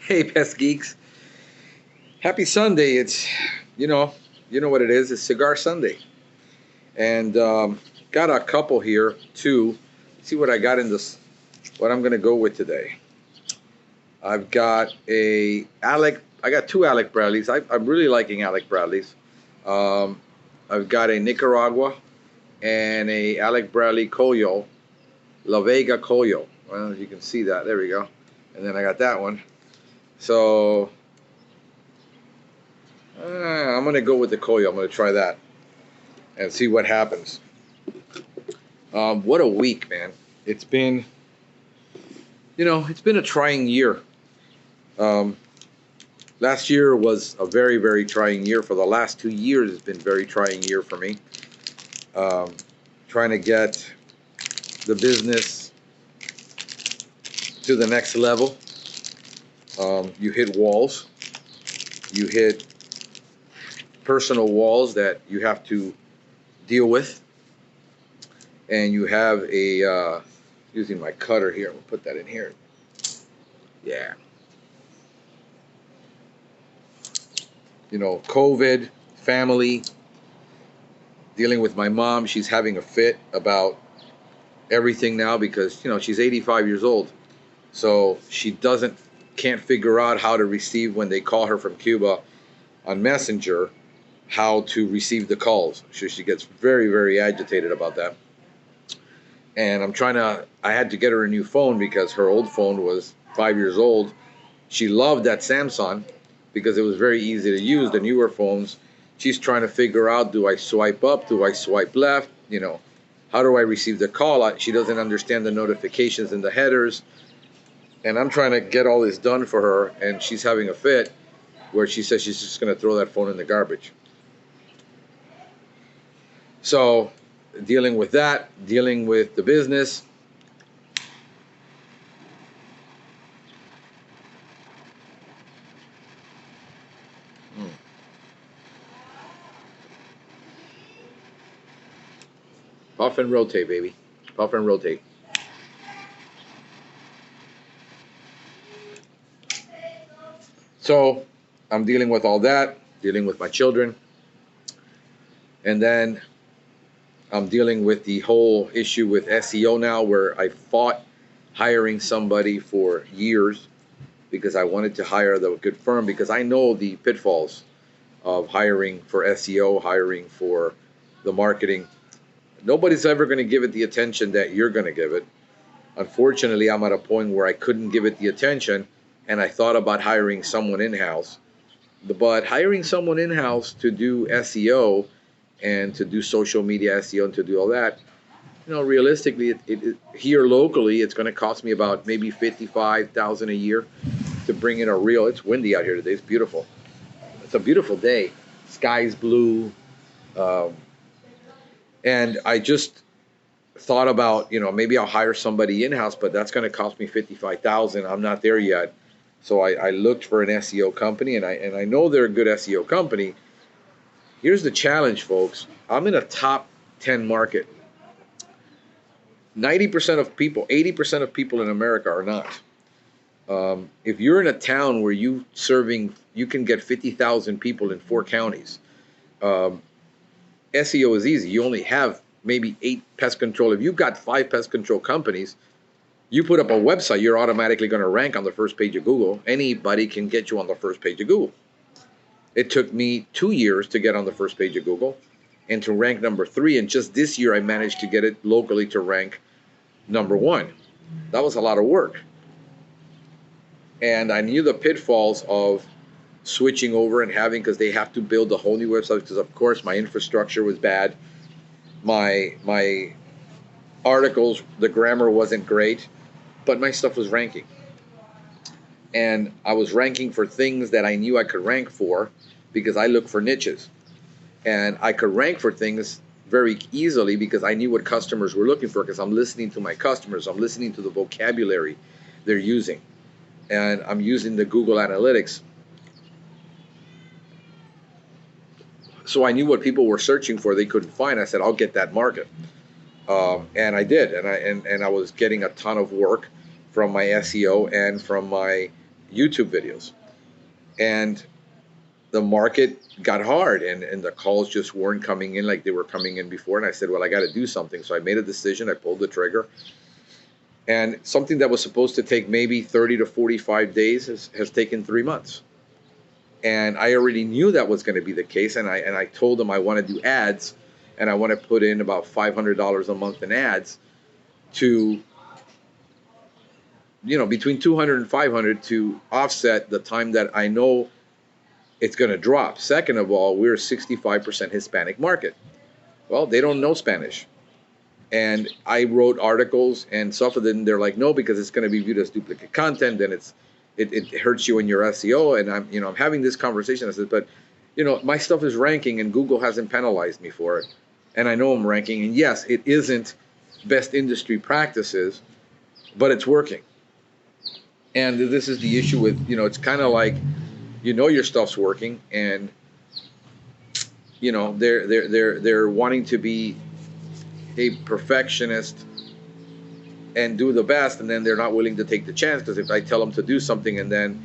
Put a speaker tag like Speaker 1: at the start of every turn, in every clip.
Speaker 1: Hey, Pest Geeks. Happy Sunday. You know what it is. It's Cigar Sunday. And got a couple here, too. See what I got in this, what I'm going to go with today. I've got I got two Alec Bradleys. I'm really liking Alec Bradleys. Um, I've got a Nicaragua and a Alec Bradley Collo, La Vega Collo. Well, you can see that. There we go. And then I got that one. So I'm going to go with the Koyo. I'm going to try that and see what happens. What a week, man. It's been, it's been a trying year. Last year was a very, very trying year. For the last 2 years, it's been a very trying year for me. Trying to get the business to the next level. You hit walls. You hit personal walls that you have to deal with, and you have a using my cutter here, we'll put that in here. Yeah, COVID, family, dealing with my mom. She's having a fit about everything now because she's 85 years old, so she can't figure out how to receive when they call her from Cuba on Messenger, how to receive the calls. She gets very, very agitated about that. And I had to get her a new phone because her old phone was 5 years old. She loved that Samsung because it was very easy to use. The newer phones, she's trying to figure out, do I swipe up? Do I swipe left? How do I receive the call? She doesn't understand the notifications and the headers. And I'm trying to get all this done for her, and she's having a fit where she says she's just going to throw that phone in the garbage. So, dealing with that, dealing with the business. Puff and rotate, baby. Puff and rotate. So, I'm dealing with all that, dealing with my children. And then I'm dealing with the whole issue with SEO now, where I fought hiring somebody for years because I wanted to hire the good firm, because I know the pitfalls of hiring for SEO, hiring for the marketing. Nobody's ever going to give it the attention that you're going to give it. Unfortunately, I'm at a point where I couldn't give it the attention, and I thought about hiring someone in-house. But hiring someone in-house to do SEO and to do social media SEO and to do all that, realistically, here locally, it's going to cost me about maybe $55,000 a year to bring in a reel. It's windy out here today. It's beautiful. It's a beautiful day. Sky's blue. And I just thought about, maybe I'll hire somebody in-house, but that's going to cost me $55,000. I'm not there yet. So I looked for an SEO company, and I know they're a good SEO company. Here's the challenge, folks. I'm in a top 10 market. 90% of people, 80% of people in America are not. If you're in a town where you can get 50,000 people in 4 counties, SEO is easy. You only have maybe 8 pest control. If you've got 5 pest control companies, you put up a website, you're automatically going to rank on the first page of Google. Anybody can get you on the first page of Google. It took me 2 years to get on the first page of Google and to rank number 3. And just this year, I managed to get it locally to rank number 1. That was a lot of work. And I knew the pitfalls of switching over and because they have to build a whole new website, because of course my infrastructure was bad. My articles, the grammar wasn't great, but my stuff was ranking. And I was ranking for things that I knew I could rank for because I look for niches. And I could rank for things very easily because I knew what customers were looking for, because I'm listening to my customers. I'm listening to the vocabulary they're using. And I'm using the Google Analytics. So I knew what people were searching for they couldn't find. I said, I'll get that market. And I did. And I was getting a ton of work from my SEO and from my YouTube videos. And the market got hard, and the calls just weren't coming in like they were coming in before. And I said, well, I got to do something. So I made a decision. I pulled the trigger. And something that was supposed to take maybe 30 to 45 days has taken 3 months. And I already knew that was going to be the case. And I told them I want to do ads, and I want to put in about $500 a month in ads to, between 200 and 500 to offset the time that I know it's going to drop. Second of all, we're a 65% Hispanic market. Well, they don't know Spanish. And I wrote articles and stuff, and then they're like, no, because it's going to be viewed as duplicate content, and it hurts you in your SEO. And I'm having this conversation. I said, but my stuff is ranking, and Google hasn't penalized me for it, and I know I'm ranking. And yes, it isn't best industry practices, but it's working. And this is the issue with it's kind of like your stuff's working, and they're wanting to be a perfectionist and do the best, and then they're not willing to take the chance, because if I tell them to do something and then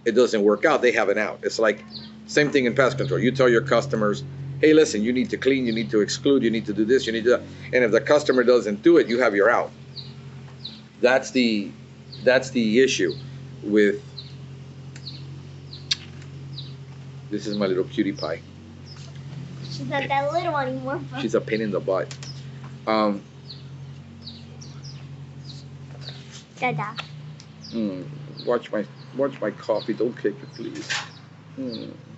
Speaker 1: it doesn't work out, they have an out. It's like same thing in pest control. You tell your customers, hey, listen, you need to clean, you need to exclude, you need to do this, you need to, and if the customer doesn't do it, you have your out. That's the issue with this. Is my little cutie pie.
Speaker 2: She's not that little anymore.
Speaker 1: She's a pain in the butt.
Speaker 2: Dada.
Speaker 1: Watch my coffee. Don't kick it, please.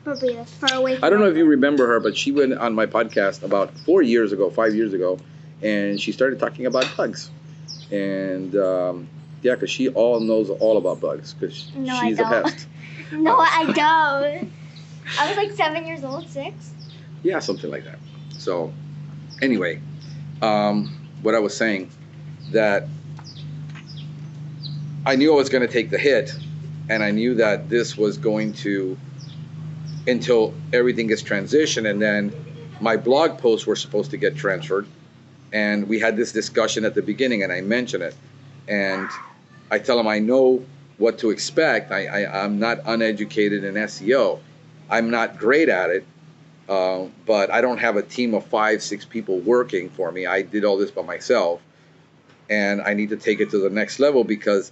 Speaker 2: Probably far away from
Speaker 1: I don't know if you remember her, but she went on my podcast about 5 years ago, and she started talking about bugs. And yeah, because she knows all about bugs, because she's a pest.
Speaker 2: No, I don't. I was like 7 years old, 6.
Speaker 1: Yeah, something like that. So anyway, what I was saying, that I knew I was going to take the hit, and I knew that this was going to, until everything gets transitioned, and then my blog posts were supposed to get transferred, and we had this discussion at the beginning, and I mentioned it, and I tell them I know what to expect. I'm not uneducated in SEO. I'm not great at it, but I don't have a team of 5-6 people working for me. I did all this by myself, and I need to take it to the next level because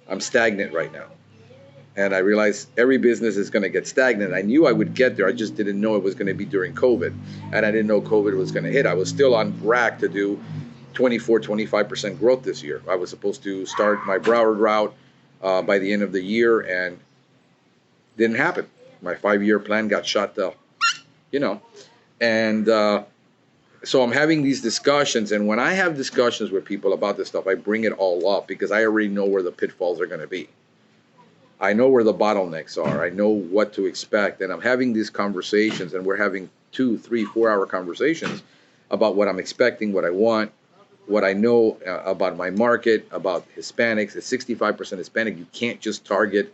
Speaker 1: I'm stagnant right now. And I realized every business is going to get stagnant. I knew I would get there. I just didn't know it was going to be during COVID. And I didn't know COVID was going to hit. I was still on track to do 24-25% growth this year. I was supposed to start my Broward route by the end of the year, and didn't happen. My 5-year plan got shot down, And so I'm having these discussions, and when I have discussions with people about this stuff, I bring it all up because I already know where the pitfalls are going to be. I know where the bottlenecks are. I know what to expect, and I'm having these conversations, and we're having 2, 3, 4 hour conversations about what I'm expecting, what I want, what I know about my market, about Hispanics. It's 65% Hispanic. You can't just target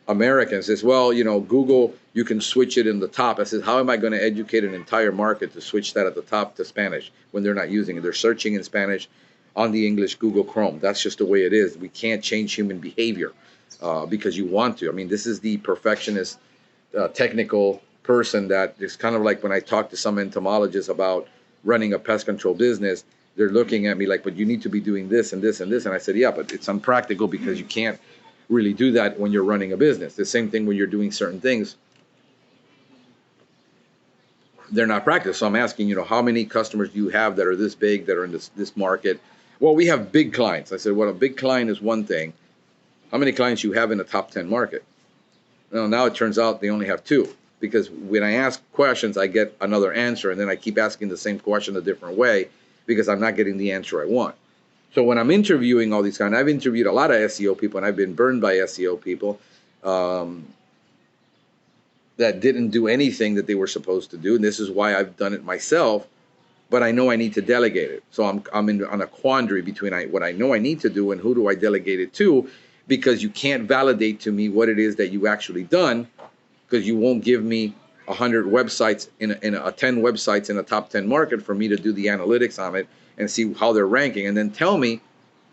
Speaker 1: Americans. Says, well, Google, you can switch it in the top. I said, how am I going to educate an entire market to switch that at the top to Spanish when they're not using it? They're searching in Spanish on the English Google Chrome. That's just the way it is. We can't change human behavior because you want to. I mean, this is the perfectionist, technical person that is kind of like when I talk to some entomologists about running a pest control business, they're looking at me like, but you need to be doing this and this and this. And I said, yeah, but it's unpractical because you can't really do that when you're running a business. The same thing when you're doing certain things. They're not practiced. So I'm asking, how many customers do you have that are this big, that are in this market? Well, we have big clients. I said, well, a big client is one thing. How many clients you have in the top 10 market? Well, now it turns out they only have 2, because when I ask questions, I get another answer, and then I keep asking the same question a different way because I'm not getting the answer I want. So when I'm interviewing all these guys, I've interviewed a lot of SEO people, and I've been burned by SEO people that didn't do anything that they were supposed to do. And this is why I've done it myself, but I know I need to delegate it. So I'm on a quandary between what I know I need to do and who do I delegate it to, because you can't validate to me what it is that you actually done, because you won't give me 100 websites in a 10 websites in a top 10 market for me to do the analytics on it and see how they're ranking, and then tell me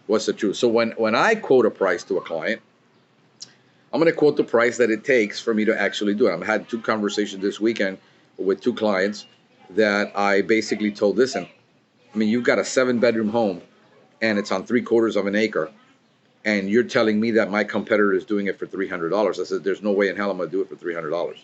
Speaker 1: what's the truth. So when I quote a price to a client, I'm going to quote the price that it takes for me to actually do it. I've had 2 conversations this weekend with 2 clients that I basically told, listen, I mean, you've got a 7-bedroom home and it's on 3/4 of an acre, and you're telling me that my competitor is doing it for $300. I said, there's no way in hell I'm going to do it for $300.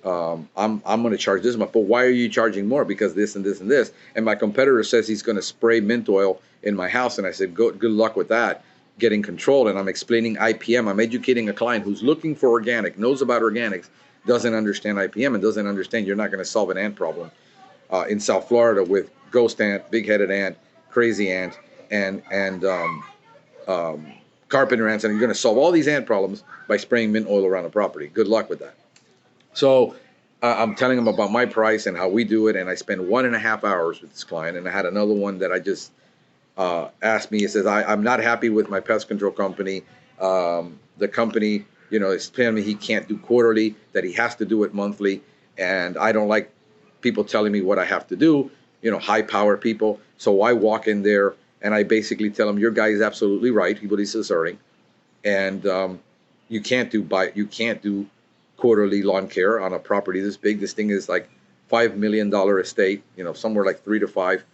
Speaker 1: I'm going to charge this much. But why are you charging more? Because this and this and this. And my competitor says he's going to spray mint oil in my house. And I said, good luck with that, getting control. And I'm explaining IPM. I'm educating a client who's looking for organic, knows about organics, doesn't understand IPM, and doesn't understand you're not going to solve an ant problem in South Florida with ghost ant, big-headed ant, crazy ant, and carpenter ants. And you're going to solve all these ant problems by spraying mint oil around the property. Good luck with that. So I'm telling them about my price and how we do it, and I spend 1.5 hours with this client. And I had another one that I just asked me. He says, I'm not happy with my pest control company. The company, is telling me he can't do quarterly, that he has to do it monthly, and I don't like people telling me what I have to do, high power people. So I walk in there and I basically tell him, your guy is absolutely right, what he's asserting, and you can't do quarterly lawn care on a property this big. This thing is like $5 million estate, somewhere like 3 to 5.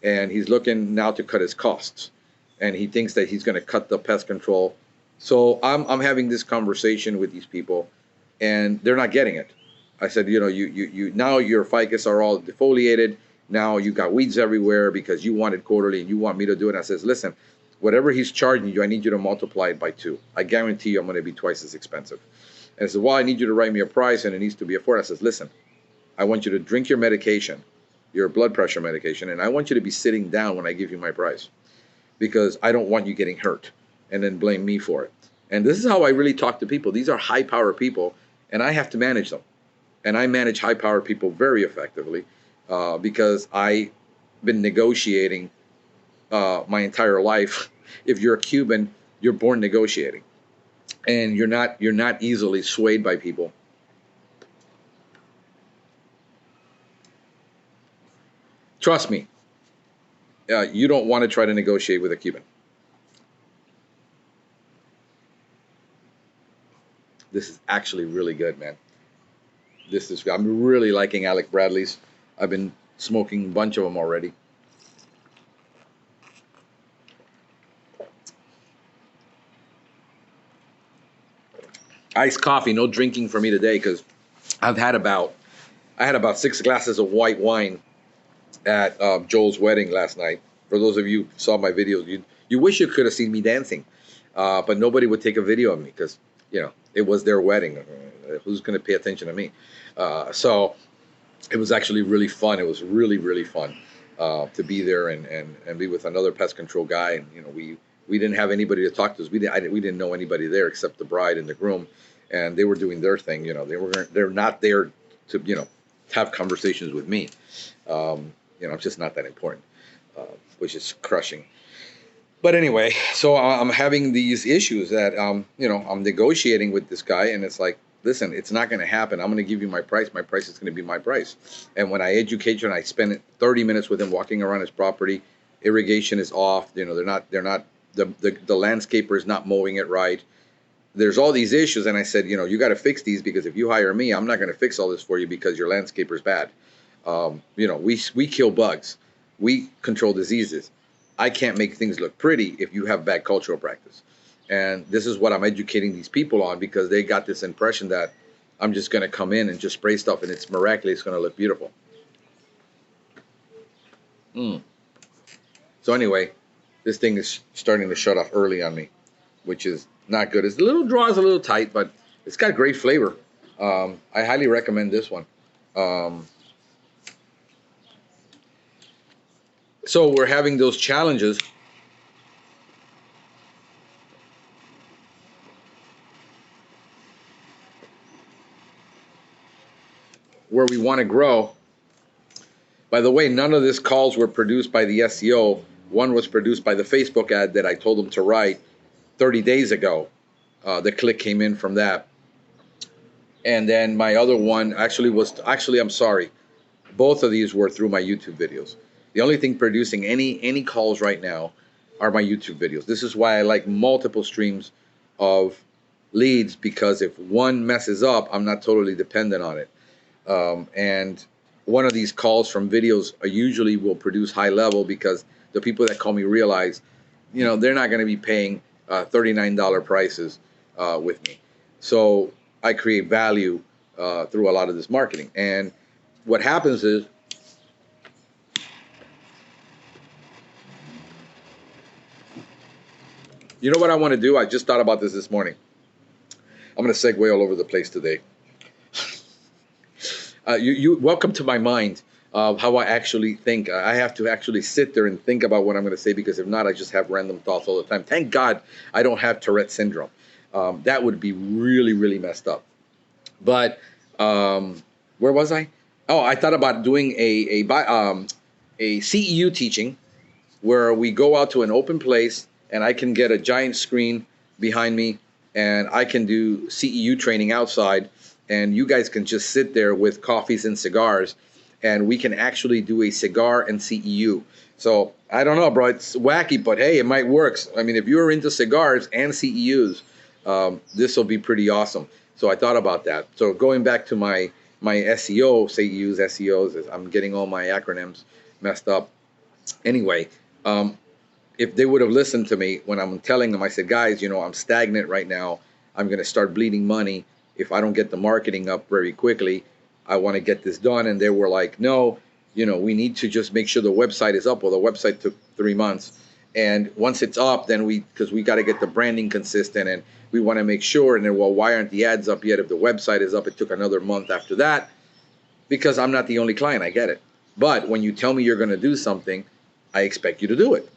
Speaker 1: And he's looking now to cut his costs. And he thinks that he's going to cut the pest control. So I'm having this conversation with these people, and they're not getting it. I said, you now your ficus are all defoliated. Now you got weeds everywhere because you wanted quarterly and you want me to do it. And I says, listen, whatever he's charging you, I need you to multiply it by 2. I guarantee you I'm going to be twice as expensive. And I said, well, I need you to write me a price, and it needs to be affordable. I says, listen, I want you to drink your medication, your blood pressure medication, and I want you to be sitting down when I give you my price, because I don't want you getting hurt and then blame me for it. And this is how I really talk to people. These are high power people, and I have to manage them. And I manage high power people very effectively because I've been negotiating my entire life. If you're a Cuban, you're born negotiating. And you're not easily swayed by people. Trust me, you don't want to try to negotiate with a Cuban. This is actually really good, man. I'm really liking Alec Bradley's. I've been smoking a bunch of them already. Iced coffee, no drinking for me today, because I had about 6 glasses of white wine at Joel's wedding last night. For those of you who saw my videos, you wish you could have seen me dancing, but nobody would take a video of me because it was their wedding. Who's going to pay attention to me? So it was actually really fun. It was really, really fun to be there and be with another pest control guy. And we didn't have anybody to talk to us. We didn't know anybody there except the bride and the groom, and they were doing their thing. They're not there to have conversations with me. It's just not that important, which is crushing. But anyway, so I'm having these issues that I'm negotiating with this guy, and it's like, listen, it's not going to happen. I'm going to give you my price. My price is going to be my price. And when I educate you and I spend 30 minutes with him walking around his property, irrigation is off. They're not. The landscaper is not mowing it right. There's all these issues, and I said, you got to fix these, because if you hire me, I'm not going to fix all this for you because your landscaper's bad. We kill bugs, we control diseases. I can't make things look pretty if you have bad cultural practice. And this is what I'm educating these people on, because they got this impression that I'm just going to come in and just spray stuff and it's miraculous, it's going to look beautiful. So anyway, this thing is starting to shut off early on me, which is not good. It's a little tight, but it's got great flavor. I highly recommend this one. So we're having those challenges where we want to grow. By the way, none of these calls were produced by the SEO. One was produced by the Facebook ad that I told them to write 30 days ago. The click came in from that. And then my other one I'm sorry. Both of these were through my YouTube videos. The only thing producing any calls right now are my YouTube videos. This is why I like multiple streams of leads, because if one messes up, I'm not totally dependent on it. And one of these calls from videos usually will produce high level, because the people that call me realize, they're not going to be paying $39 prices with me. So I create value through a lot of this marketing. And what happens is, you know what I want to do? I just thought about this morning. I'm going to segue all over the place today. You welcome to my mind of how I actually think. I have to actually sit there and think about what I'm going to say, because if not, I just have random thoughts all the time. Thank God I don't have Tourette syndrome. That would be really, really messed up. But where was I? Oh, I thought about doing a CEU teaching, where we go out to an open place and I can get a giant screen behind me and I can do CEU training outside, and you guys can just sit there with coffees and cigars, and we can actually do a cigar and CEU. So I don't know, bro, it's wacky, but hey, it might work. I mean, if you're into cigars and CEUs, this will be pretty awesome. So I thought about that. So going back to my SEO, CEUs, SEOs, I'm getting all my acronyms messed up. Anyway, if they would have listened to me when I'm telling them, I said, guys, I'm stagnant right now. I'm going to start bleeding money if I don't get the marketing up very quickly. I want to get this done. And they were like, no, we need to just make sure the website is up. Well, the website took 3 months. And once it's up, then because we got to get the branding consistent, and we want to make sure. And then, well, why aren't the ads up yet? If the website is up, it took another month after that, because I'm not the only client. I get it. But when you tell me you're going to do something, I expect you to do it.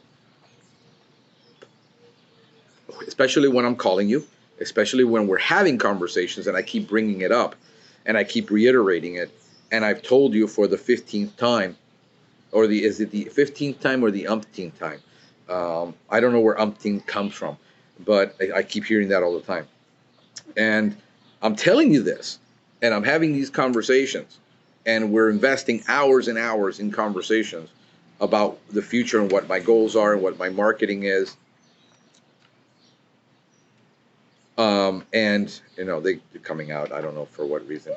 Speaker 1: Especially when I'm calling you, especially when we're having conversations and I keep bringing it up and I keep reiterating it. And I've told you for the 15th time, or is it the 15th time or the umpteenth time? I don't know where umpteen comes from, but I keep hearing that all the time. And I'm telling you this, and I'm having these conversations, and we're investing hours and hours in conversations about the future and what my goals are and what my marketing is. And they're coming out. I don't know for what reason.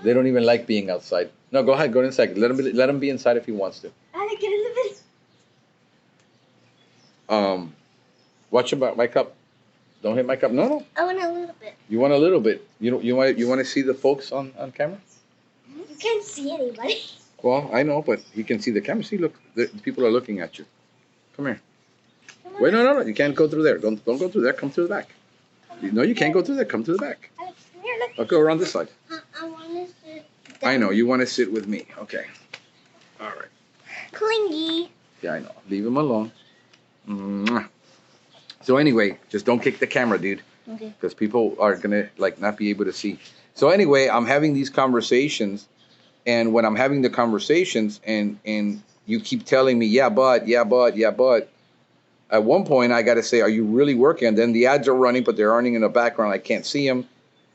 Speaker 1: They don't even like being outside. No, go ahead, go inside. Let him be inside if he wants to.
Speaker 2: I get a little bit.
Speaker 1: Watch about my cup. Don't hit my cup. No.
Speaker 2: I want a little bit.
Speaker 1: You want a little bit. You want to see the folks on camera?
Speaker 2: You can't see anybody.
Speaker 1: Well, I know, but you can see the camera. See, look, the people are looking at you. Come here. Wait, no. You can't go through there. Don't go through there. Come through the back. No, you can't go through there. Come to the back. I'll go around this side.
Speaker 2: I want to sit
Speaker 1: down. I know. You want to sit with me. Okay. All right.
Speaker 2: Clingy.
Speaker 1: Yeah, I know. Leave him alone. Mwah. So anyway, just don't kick the camera, dude.
Speaker 2: Okay.
Speaker 1: Because people are going to not be able to see. So anyway, I'm having these conversations. And when I'm having the conversations and you keep telling me, yeah, but. At one point, I got to say, are you really working? And then the ads are running, but they're running in the background. I can't see them.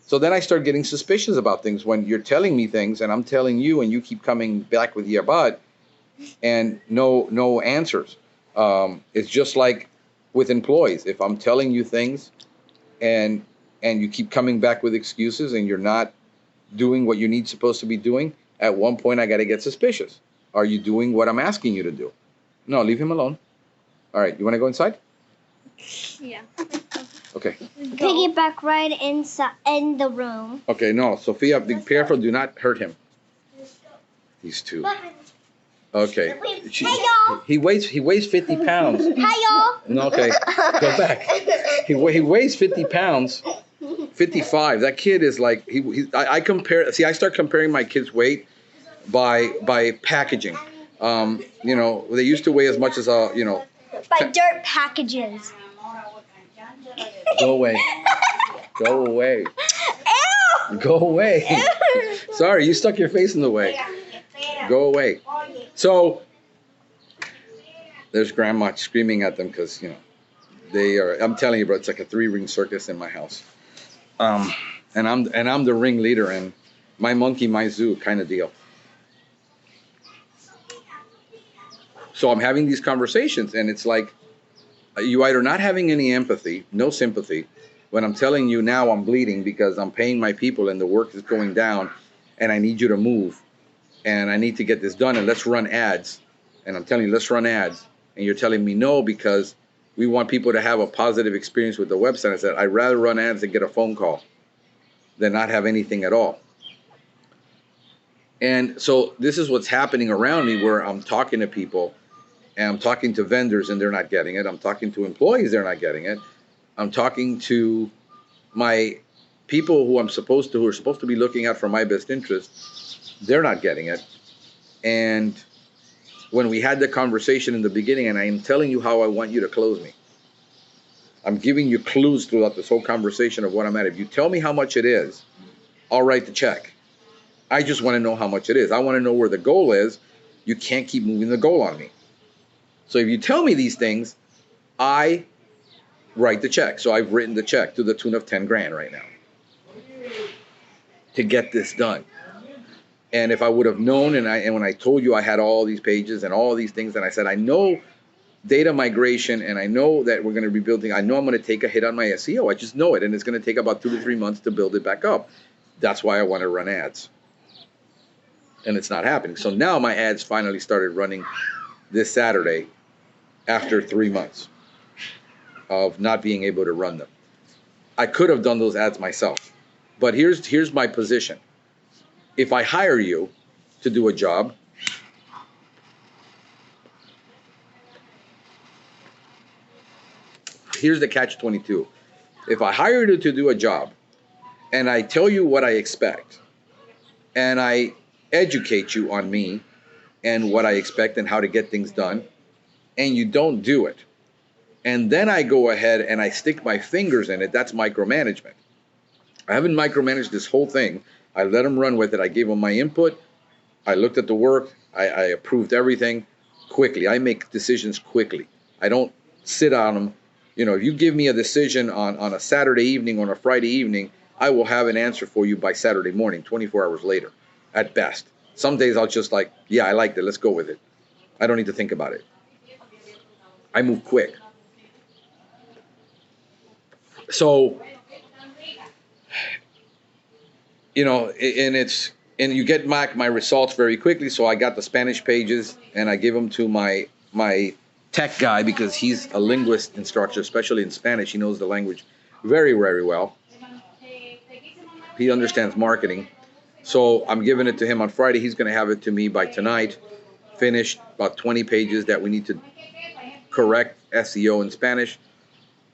Speaker 1: So then I start getting suspicious about things when you're telling me things and I'm telling you and you keep coming back with yeah, but, and no answers. It's just like with employees. If I'm telling you things and you keep coming back with excuses and you're not doing what you supposed to be doing, at one point I got to get suspicious. Are you doing what I'm asking you to do? No, leave him alone. All right, you want to go inside?
Speaker 2: Yeah.
Speaker 1: Okay.
Speaker 2: Piggyback right inside in the room.
Speaker 1: Okay, no, Sophia, be careful. Do not hurt him. These two. Okay.
Speaker 2: Hey, y'all.
Speaker 1: He weighs 50 pounds.
Speaker 2: Hi, y'all.
Speaker 1: No, okay, go back. He weighs 50 pounds. 55. That kid is like I compare. See, I start comparing my kid's weight by packaging. They used to weigh as much as
Speaker 2: By dirt packages.
Speaker 1: Go away. Go away.
Speaker 2: Ew.
Speaker 1: Go away.
Speaker 2: Ew.
Speaker 1: Sorry, you stuck your face in the way. Go away. So there's grandma screaming at them because they are. I'm telling you, bro, it's like a 3-ring circus in my house. And I'm the ringleader and my monkey, my zoo kind of deal. So I'm having these conversations, and it's like you either not having any empathy, no sympathy, when I'm telling you now I'm bleeding because I'm paying my people and the work is going down and I need you to move and I need to get this done and let's run ads. And I'm telling you, let's run ads. And you're telling me no because we want people to have a positive experience with the website. I said, I'd rather run ads and get a phone call than not have anything at all. And so this is what's happening around me where I'm talking to people and I'm talking to vendors and they're not getting it. I'm talking to employees, they're not getting it. I'm talking to my people who are supposed to be looking out for my best interest. They're not getting it. And when we had the conversation in the beginning, and I am telling you how I want you to close me, I'm giving you clues throughout this whole conversation of what I'm at. If you tell me how much it is, I'll write the check. I just want to know how much it is. I want to know where the goal is. You can't keep moving the goal on me. So if you tell me these things, I write the check. So I've written the check to the tune of 10 grand right now to get this done. And if I would have known, and when I told you I had all these pages and all these things, and I said, I know data migration, and I know that we're going to be building, I know I'm going to take a hit on my SEO. I just know it. And it's going to take about 2 to 3 months to build it back up. That's why I want to run ads. And it's not happening. So now my ads finally started running this Saturday after 3 months of not being able to run them. I could have done those ads myself. But here's my position. If I hire you to do a job, here's the catch-22. If I hire you to do a job and I tell you what I expect and I educate you on me and what I expect and how to get things done, and you don't do it, and then I go ahead and I stick my fingers in it, that's micromanagement. I haven't micromanaged this whole thing. I let them run with it. I gave them my input. I looked at the work. I approved everything quickly. I make decisions quickly. I don't sit on them. You know, if you give me a decision on a Saturday evening or on a Friday evening, I will have an answer for you by Saturday morning, 24 hours later, at best. Some days I'll just like, yeah, I liked it. Let's go with it. I don't need to think about it. I move quick. So, you know, and you get back my results very quickly. So I got the Spanish pages and I give them to my tech guy because he's a linguist instructor, especially in Spanish. He knows the language very, very well. He understands marketing. So I'm giving it to him on Friday. He's going to have it to me by tonight, finished, about 20 pages that we need to correct SEO in Spanish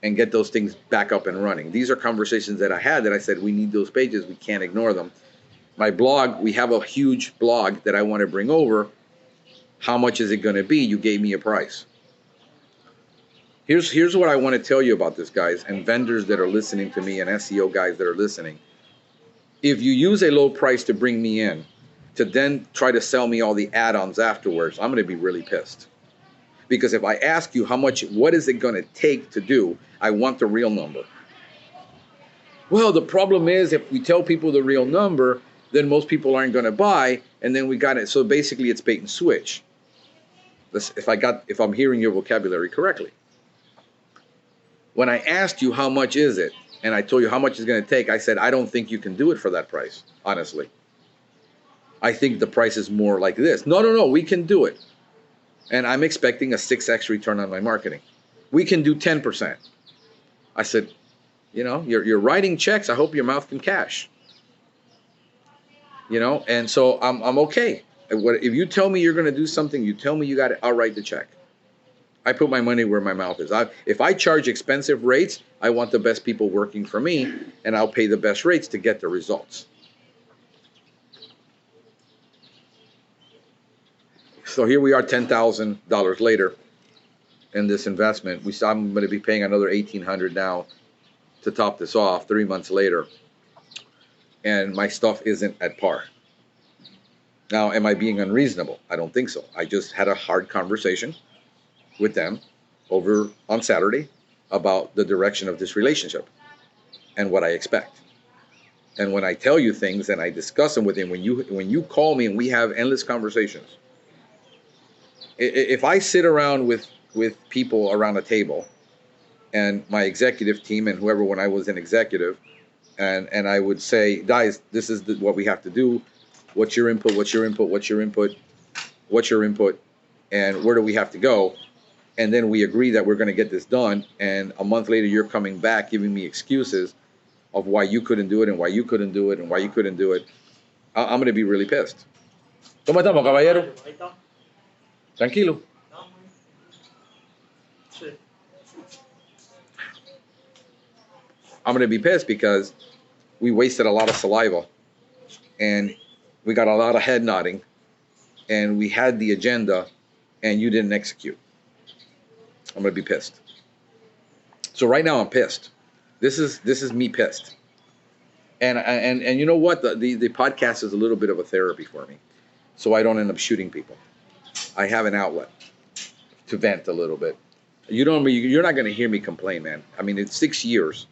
Speaker 1: and get those things back up and running. These are conversations that I had that I said, we need those pages. We can't ignore them. My blog, we have a huge blog that I want to bring over. How much is it going to be? You gave me a price. Here's what I want to tell you about this, guys, and vendors that are listening to me and SEO guys that are listening. If you use a low price to bring me in, to then try to sell me all the add-ons afterwards, I'm going to be really pissed. Because if I ask you how much, what is it going to take to do, I want the real number. Well, the problem is if we tell people the real number, then most people aren't going to buy, and then we got it. So basically it's bait and switch. If I'm hearing your vocabulary correctly. When I asked you how much is it, and I told you how much it's going to take, I said, I don't think you can do it for that price, honestly. I think the price is more like this. No, we can do it. And I'm expecting a 6x return on my marketing. We can do 10%. I said, you know, you're writing checks. I hope your mouth can cash. You know, and so I'm okay. If you tell me you're going to do something, you tell me you got it, I'll write the check. I put my money where my mouth is. If I charge expensive rates, I want the best people working for me, and I'll pay the best rates to get the results. So here we are, $10,000 later in this investment. I'm going to be paying another $1,800 now to top this off 3 months later. And my stuff isn't at par. Now, am I being unreasonable? I don't think so. I just had a hard conversation with them over on Saturday about the direction of this relationship and what I expect. And when I tell you things and I discuss them with him, when you call me and we have endless conversations, if I sit around with people around a table and my executive team and whoever when I was an executive, and I would say, guys, this is what we have to do. What's your input? What's your input? What's your input? What's your input? And where do we have to go? And then we agree that we're going to get this done. And a month later, you're coming back giving me excuses of why you couldn't do it and why you couldn't do it and why you couldn't do it. I'm going to be really pissed. ¿Cómo estamos, caballero? Tranquilo. I'm going to be pissed because we wasted a lot of saliva and we got a lot of head nodding and we had the agenda and you didn't execute. I'm going to be pissed. So right now I'm pissed. This is me pissed. And you know what? The podcast is a little bit of a therapy for me. So I don't end up shooting people. I have an outlet to vent a little bit. You're not going to hear me complain, man. I mean, it's 6 years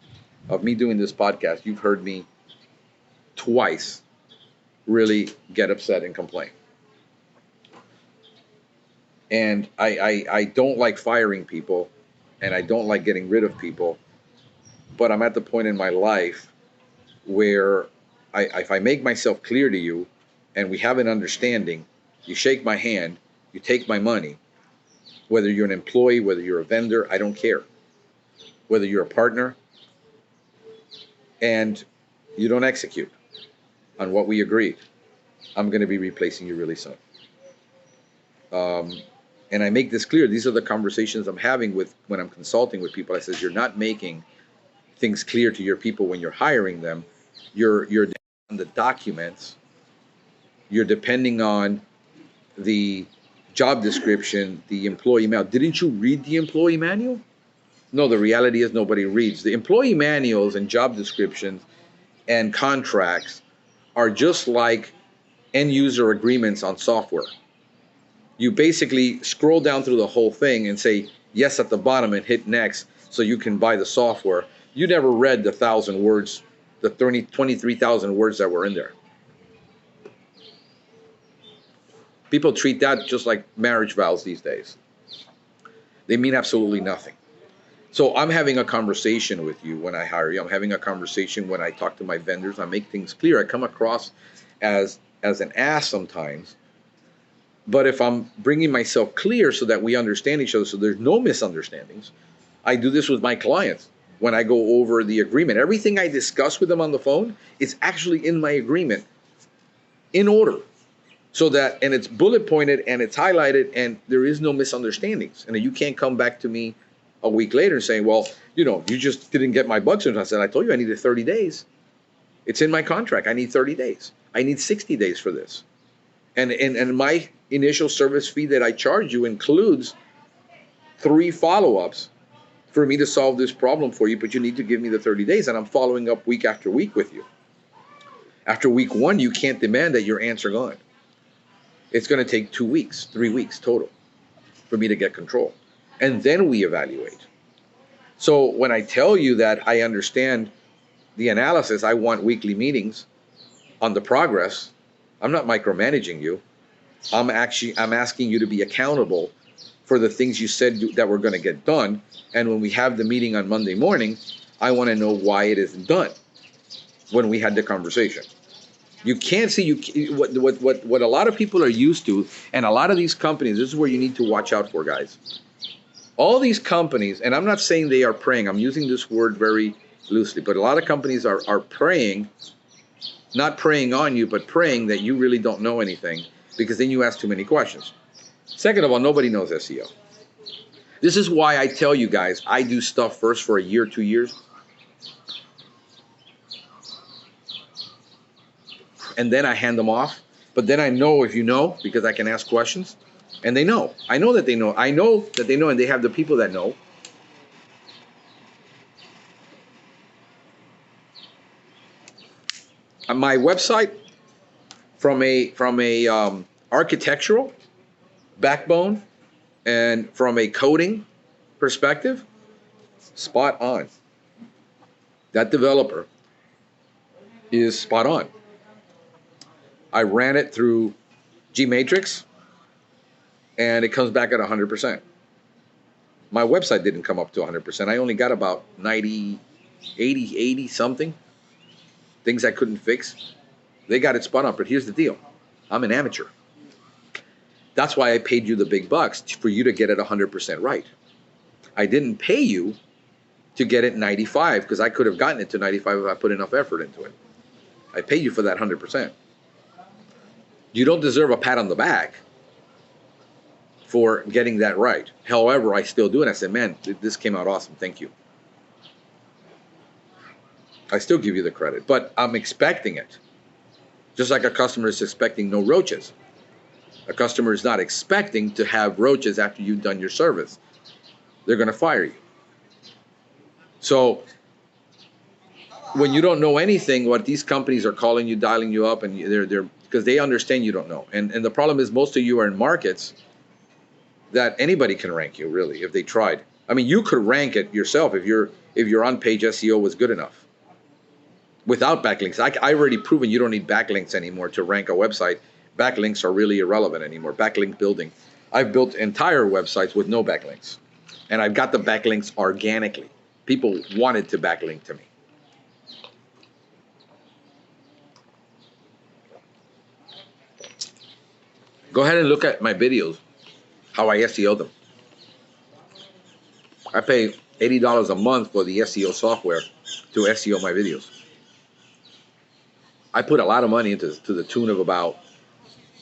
Speaker 1: of me doing this podcast. You've heard me twice really get upset and complain. And I don't like firing people and I don't like getting rid of people, but I'm at the point in my life where if I make myself clear to you and we have an understanding, you shake my hand, you take my money, whether you're an employee, whether you're a vendor, I don't care. Whether you're a partner, and you don't execute on what we agreed, I'm going to be replacing you really soon. And I make this clear. These are the conversations I'm having when I'm consulting with people. I says, you're not making things clear to your people when you're hiring them. You're on the documents. You're depending on the job description, the employee manual. Didn't you read the employee manual? No, the reality is nobody reads. The employee manuals and job descriptions and contracts are just like end user agreements on software. You basically scroll down through the whole thing and say yes at the bottom and hit next so you can buy the software. You never read the 1,000 words, the 23,000 words that were in there. People treat that just like marriage vows these days. They mean absolutely nothing. So I'm having a conversation with you when I hire you. I'm having a conversation when I talk to my vendors. I make things clear. I come across as an ass sometimes. But if I'm bringing myself clear so that we understand each other, so there's no misunderstandings, I do this with my clients when I go over the agreement. Everything I discuss with them on the phone is actually in my agreement in order. So that, and it's bullet pointed and it's highlighted and there is no misunderstandings. And you can't come back to me a week later and say, well, you just didn't get my bugs. And I said, I told you I needed 30 days. It's in my contract. I need 30 days. I need 60 days for this. And my initial service fee that I charge you includes 3 follow-ups for me to solve this problem for you, but you need to give me the 30 days, and I'm following up week after week with you. After week 1, you can't demand that your ants are gone. It's going to take 2 weeks, 3 weeks total for me to get control. And then we evaluate. So when I tell you that I understand the analysis, I want weekly meetings on the progress. I'm not micromanaging you. I'm asking you to be accountable for the things you said that were going to get done. And when we have the meeting on Monday morning, I want to know why it isn't done when we had the conversation. You can't see what a lot of people are used to, and a lot of these companies, this is where you need to watch out for, guys. All these companies, and I'm not saying they are preying, I'm using this word very loosely, but a lot of companies are preying, not preying on you, but praying that you really don't know anything, because then you ask too many questions. Second of all, nobody knows SEO. This is why I tell you guys, I do stuff first for a year, 2 years. And then I hand them off. But then I know if you know, because I can ask questions. And they know. I know that they know. I know that they know, and they have the people that know. On my website, from a architectural backbone and from a coding perspective, spot on. That developer is spot on. I ran it through Gmatrix, and it comes back at 100%. My website didn't come up to 100%. I only got about 90, 80 something things I couldn't fix. They got it spun up, but here's the deal. I'm an amateur. That's why I paid you the big bucks, for you to get it 100% right. I didn't pay you to get it 95, because I could have gotten it to 95 if I put enough effort into it. I pay you for that 100%. You don't deserve a pat on the back for getting that right. However, I still do, and I said, man, this came out awesome. Thank you. I still give you the credit, but I'm expecting it. Just like a customer is expecting no roaches. A customer is not expecting to have roaches after you've done your service. They're going to fire you. So when you don't know anything, what these companies are calling you, dialing you up, and they're because they understand you don't know. And the problem is, most of you are in markets that anybody can rank you, really, if they tried. I mean, you could rank it yourself if your on-page SEO was good enough. Without backlinks, I already proven you don't need backlinks anymore to rank a website. Backlinks are really irrelevant anymore. Backlink building. I've built entire websites with no backlinks. And I've got the backlinks organically. People wanted to backlink to me. Go ahead and look at my videos, how I SEO them. I pay $80 a month for the SEO software to SEO my videos. I put a lot of money into, to the tune of about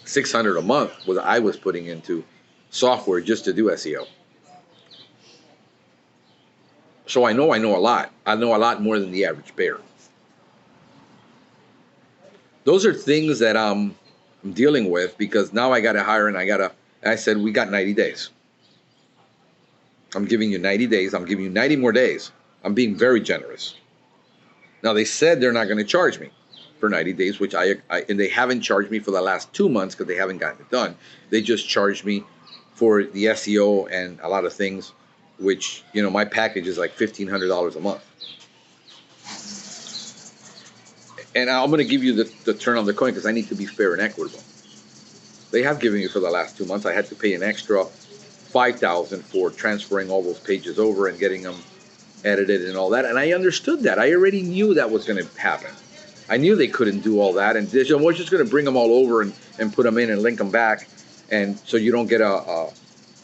Speaker 1: $600 a month, what I was putting into software just to do SEO. So I know a lot. I know a lot more than the average bear. Those are things that I'm dealing with, because now I got to hire, and I said, we got 90 days. I'm giving you 90 days. I'm giving you 90 more days. I'm being very generous. Now, they said they're not going to charge me for 90 days, which and they haven't charged me for the last 2 months because they haven't gotten it done. They just charged me for the SEO and a lot of things, which, you know, my package is like $1,500 a month. And I'm going to give you the turn on the coin, because I need to be fair and equitable. They have given me for the last 2 months. I had to pay an extra $5,000 for transferring all those pages over and getting them edited and all that. And I understood that. I already knew that was going to happen. I knew they couldn't do all that, and we're just going to bring them all over and put them in and link them back, and so you don't get a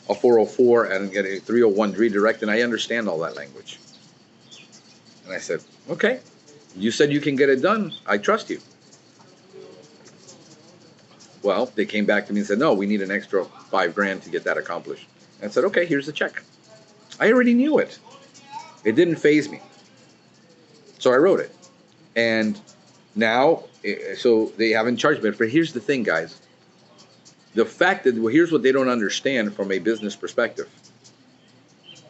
Speaker 1: 404 and get a 301 redirect. And I understand all that language. And I said, okay, you said you can get it done. I trust you. Well, they came back to me and said, no, we need an extra $5,000 to get that accomplished. And I said, okay, here's the check. I already knew it. It didn't faze me. So I wrote it. And now, so they haven't charged me. But here's the thing, guys. The fact that, well, here's what they don't understand from a business perspective.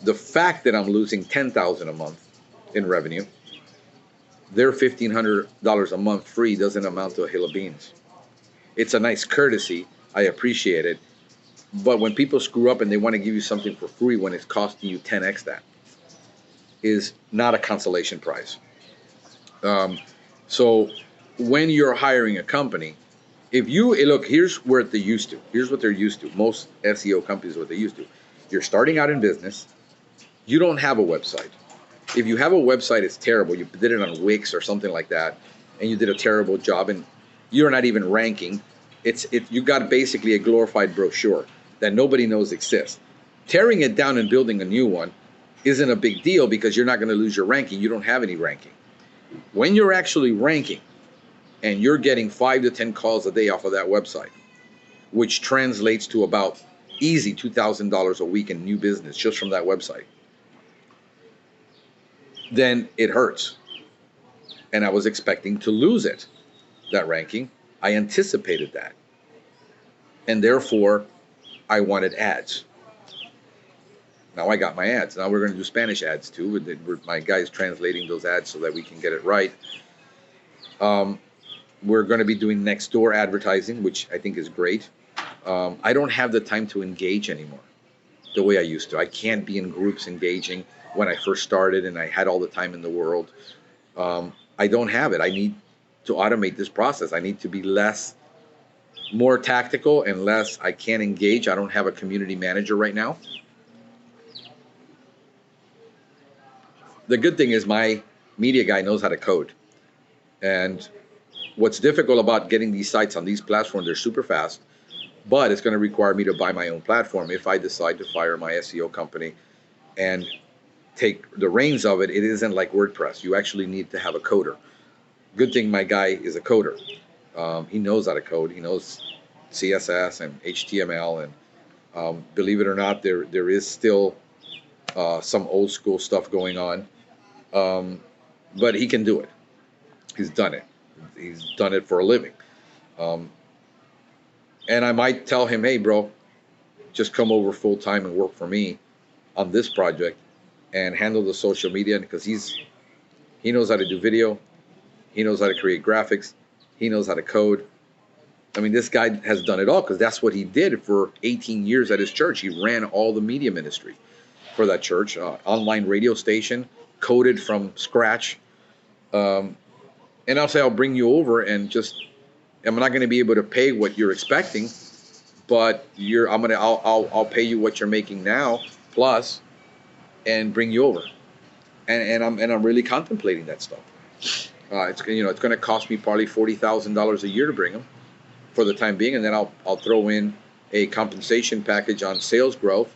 Speaker 1: The fact that I'm losing $10,000 a month in revenue, their $1,500 a month free doesn't amount to a hill of beans. It's a nice courtesy. I appreciate it. But when people screw up and they want to give you something for free when it's costing you 10x that, is not a consolation prize. So when you're hiring a company, if you look, here's where they're used to. Here's what they're used to. Most SEO companies are what they're used to. You're starting out in business. You don't have a website. If you have a website, it's terrible. You did it on Wix or something like that, and you did a terrible job, and you're not even ranking. You got basically a glorified brochure that nobody knows exists. Tearing it down and building a new one isn't a big deal, because you're not going to lose your ranking. You don't have any ranking. When you're actually ranking and you're getting 5 to 10 calls a day off of that website, which translates to about easy $2,000 a week in new business just from that website, then it hurts. And I was expecting to lose it, that ranking. I anticipated that. And therefore, I wanted ads. Now I got my ads. Now we're going to do Spanish ads too. My guy's translating those ads so that we can get it right. We're going to be doing next door advertising, which I think is great. I don't have the time to engage anymore the way I used to. I can't be in groups engaging when I first started and I had all the time in the world. I don't have it. I need to automate this process. I need to be more tactical and less. I can't engage. I don't have a community manager right now. the good thing is my media guy knows how to code. And what's difficult about getting these sites on these platforms, they're super fast, but it's going to require me to buy my own platform if I decide to fire my SEO company and take the reins of it. It isn't like WordPress. You actually need to have a coder. Good thing my guy is a coder. He knows how to code. He knows CSS and HTML, and believe it or not, there is still some old school stuff going on, but he can do it. He's done it. He's done it for a living. And I might tell him, hey, bro, just come over full time and work for me on this project and handle the social media, because he knows how to do video. He knows how to create graphics. He knows how to code. I mean, this guy has done it all, because that's what he did for 18 years at his church. He ran all the media ministry for that church, online radio station, coded from scratch. And I'll say, I'll bring you over and just, I'm not going to be able to pay what you're expecting, but I'll pay you what you're making now plus, and bring you over. And I'm really contemplating that stuff. It's going to cost me probably $40,000 a year to bring him for the time being, and then I'll throw in a compensation package on sales growth,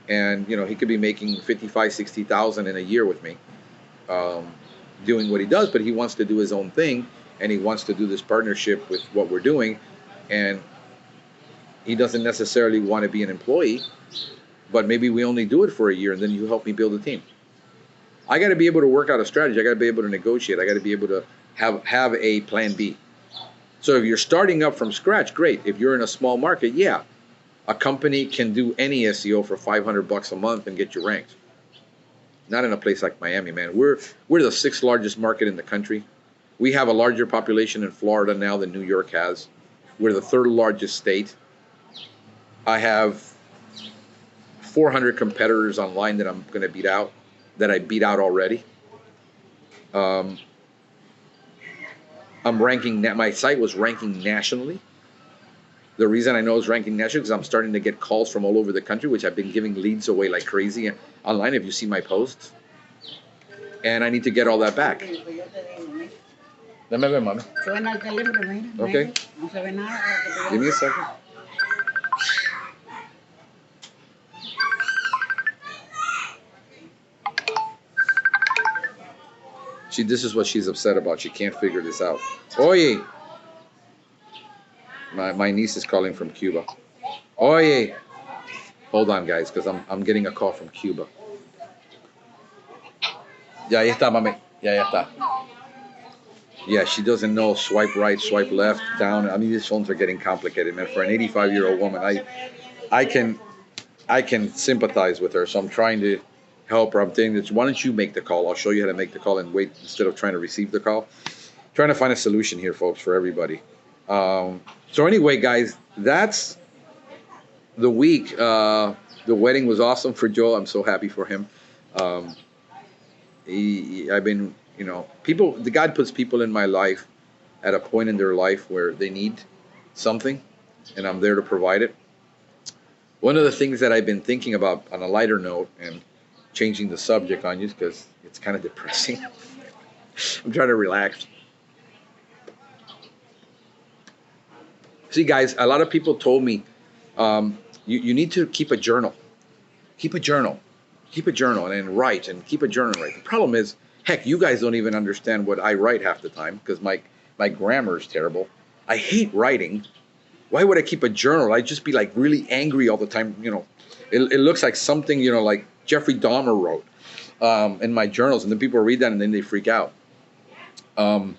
Speaker 1: and he could be making $55,000-$60,000 in a year with me, doing what he does. But he wants to do his own thing, and he wants to do this partnership with what we're doing, and he doesn't necessarily want to be an employee, but maybe we only do it for a year, and then you help me build a team. I got to be able to work out a strategy. I got to be able to negotiate. I got to be able to have a plan B. So if you're starting up from scratch, great. If you're in a small market, yeah, a company can do any SEO for $500 a month and get you ranked. Not in a place like Miami, man. We're the 6th largest market in the country. We have a larger population in Florida now than New York has. We're the 3rd largest state. I have 400 competitors online that I'm going to beat out, that I beat out already. I'm ranking, my site was ranking nationally. The reason I know it's ranking nationally is I'm starting to get calls from all over the country, which I've been giving leads away like crazy online, if you see my posts. And I need to get all that back. Dame ver, mami. Okay. Give me a second. This is what she's upset about. She can't figure this out. Oye. My niece is calling from Cuba. Oye. Hold on, guys, because I'm getting a call from Cuba. Ya está, mami. Ya está. Yeah, she doesn't know swipe right, swipe left, down. I mean, these phones are getting complicated, man. For an 85-year-old woman, I can sympathize with her, so I'm trying to help her. I'm thinking that, why don't you make the call? I'll show you how to make the call and wait instead of trying to receive the call. Trying to find a solution here, folks, for everybody. So anyway, guys, that's the week. The wedding was awesome for Joel. I'm so happy for him. I've been, God puts people in my life at a point in their life where they need something, and I'm there to provide it. One of the things that I've been thinking about on a lighter note, and changing the subject on you because it's kind of depressing. I'm trying to relax. See, guys, a lot of people told me you need to keep a journal. Keep a journal. Keep a journal and write, and keep a journal and write. The problem is, heck, you guys don't even understand what I write half the time because my grammar is terrible. I hate writing. Why would I keep a journal? I'd just be like really angry all the time. It looks like something, like Jeffrey Dahmer wrote in my journals, and then people read that and then they freak out. I'm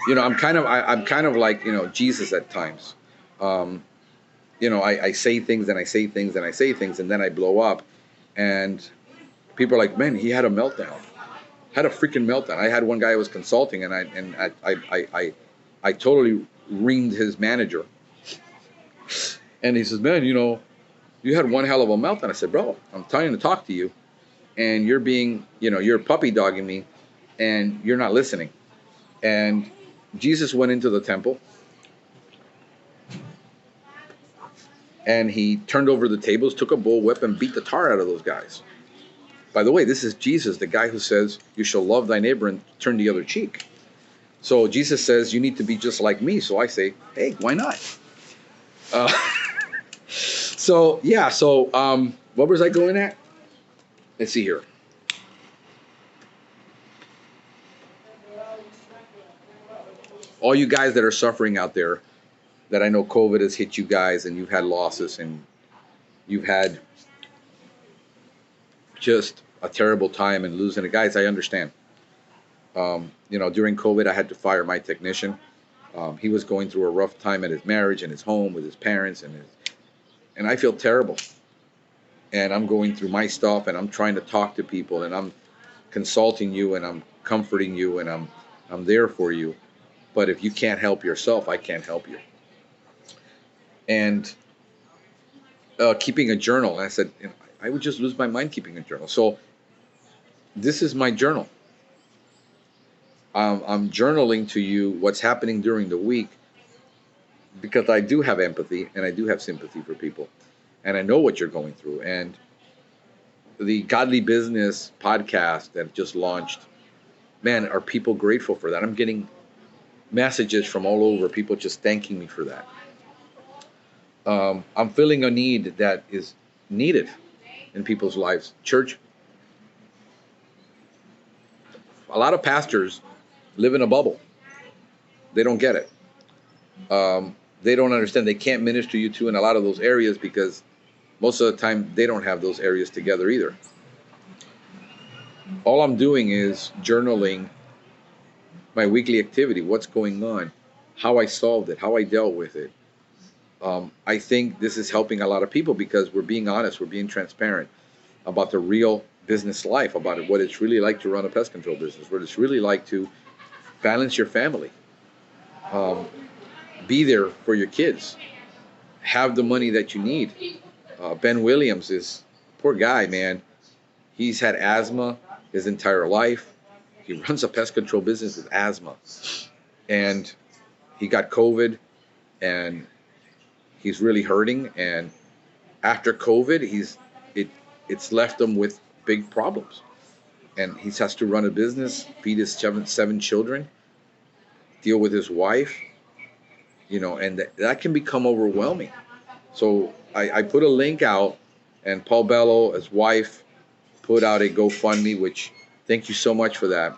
Speaker 1: kind of like Jesus at times. I say things and I say things and I say things, and then I blow up, and people are like, man, he had a meltdown. Had a freaking meltdown. I had one guy I was consulting, and I totally reamed his manager. And he says, man, you had one hell of a meltdown. I said, bro, I'm trying to talk to you, and you're being, you're puppy dogging me, and you're not listening. And Jesus went into the temple, and he turned over the tables, took a bullwhip, and beat the tar out of those guys. By the way, this is Jesus, the guy who says, you shall love thy neighbor and turn the other cheek. So Jesus says, you need to be just like me. So I say, hey, why not? Uh, so, yeah. So what was I going at? Let's see here. All you guys that are suffering out there, that I know COVID has hit you guys and you've had losses and you've had just a terrible time and losing it. Guys, I understand. You know, during COVID, I had to fire my technician. He was going through a rough time at his marriage and his home with his parents, and I feel terrible. And I'm going through my stuff, and I'm trying to talk to people, and I'm consulting you, and I'm comforting you, and I'm there for you. But if you can't help yourself, I can't help you. And keeping a journal, I said, you know, I would just lose my mind keeping a journal. So this is my journal. I'm journaling to you what's happening during the week because I do have empathy and I do have sympathy for people. And I know what you're going through. And the Godly Business podcast that just launched, man, are people grateful for that? I'm getting messages from all over, people just thanking me for that. I'm feeling a need that is needed in people's lives. Church, a lot of pastors live in a bubble. They don't get it. They don't understand. They can't minister you to in a lot of those areas because most of the time they don't have those areas together either. All I'm doing is journaling my weekly activity, what's going on, how I solved it, how I dealt with it. I think this is helping a lot of people because we're being honest, we're being transparent about the real business life, about what it's really like to run a pest control business, what it's really like to balance your family, be there for your kids, have the money that you need. Ben Williams is poor guy, man. He's had asthma his entire life. He runs a pest control business with asthma, and he got COVID, and he's really hurting. And after COVID, it's left him with big problems, and he has to run a business, feed his seven children, deal with his wife, you know, and that can become overwhelming. So I put a link out, and Paul Bello, his wife, put out a GoFundMe, which thank you so much for that.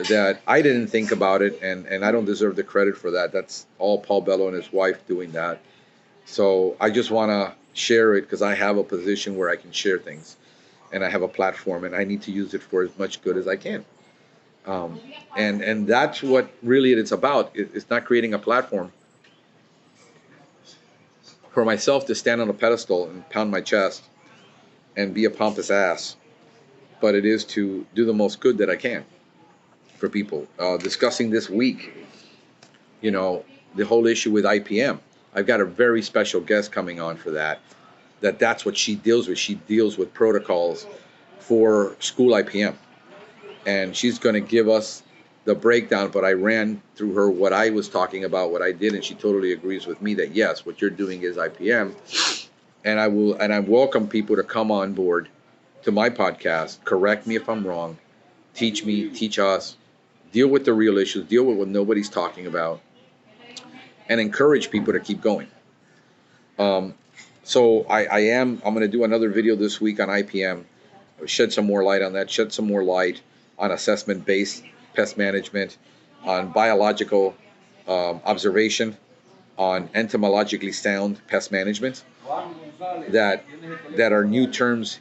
Speaker 1: That I didn't think about it, and I don't deserve the credit for that. That's all Paul Bello and his wife doing that. So I just want to share it because I have a position where I can share things, and I have a platform, and I need to use it for as much good as I can. And that's what really it's about. It's not creating a platform for myself to stand on a pedestal and pound my chest and be a pompous ass, but it is to do the most good that I can for people. Discussing this week, you know, the whole issue with IPM. I've got a very special guest coming on for that. That's what she deals with. She deals with protocols for school IPM. And she's going to give us the breakdown, but I ran through her what I was talking about, what I did, and she totally agrees with me that yes, what you're doing is IPM. And I welcome people to come on board to my podcast, correct me if I'm wrong, teach me, teach us, deal with the real issues, deal with what nobody's talking about, and encourage people to keep going. So I'm going to do another video this week on IPM, shed some more light on that, shed some more light on assessment-based pest management, on biological observation, on entomologically sound pest management, that are new terms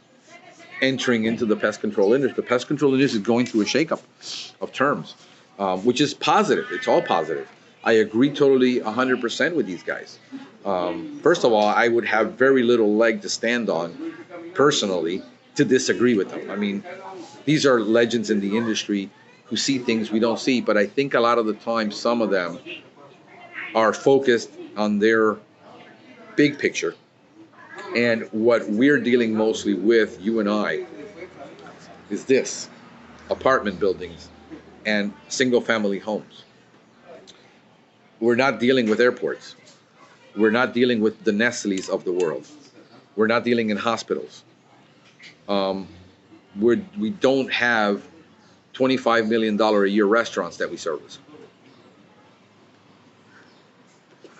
Speaker 1: entering into the pest control industry. The pest control industry is going through a shakeup of terms, which is positive. It's all positive. I agree totally 100% with these guys. First of all, I would have very little leg to stand on personally to disagree with them. I mean, these are legends in the industry who see things we don't see, but I think a lot of the time some of them are focused on their big picture. And what we're dealing mostly with, you and I, is this: apartment buildings and single-family homes. We're not dealing with airports. We're not dealing with the Nestle's of the world. We're not dealing in hospitals. Um, we don't have $25 million a year restaurants that we service.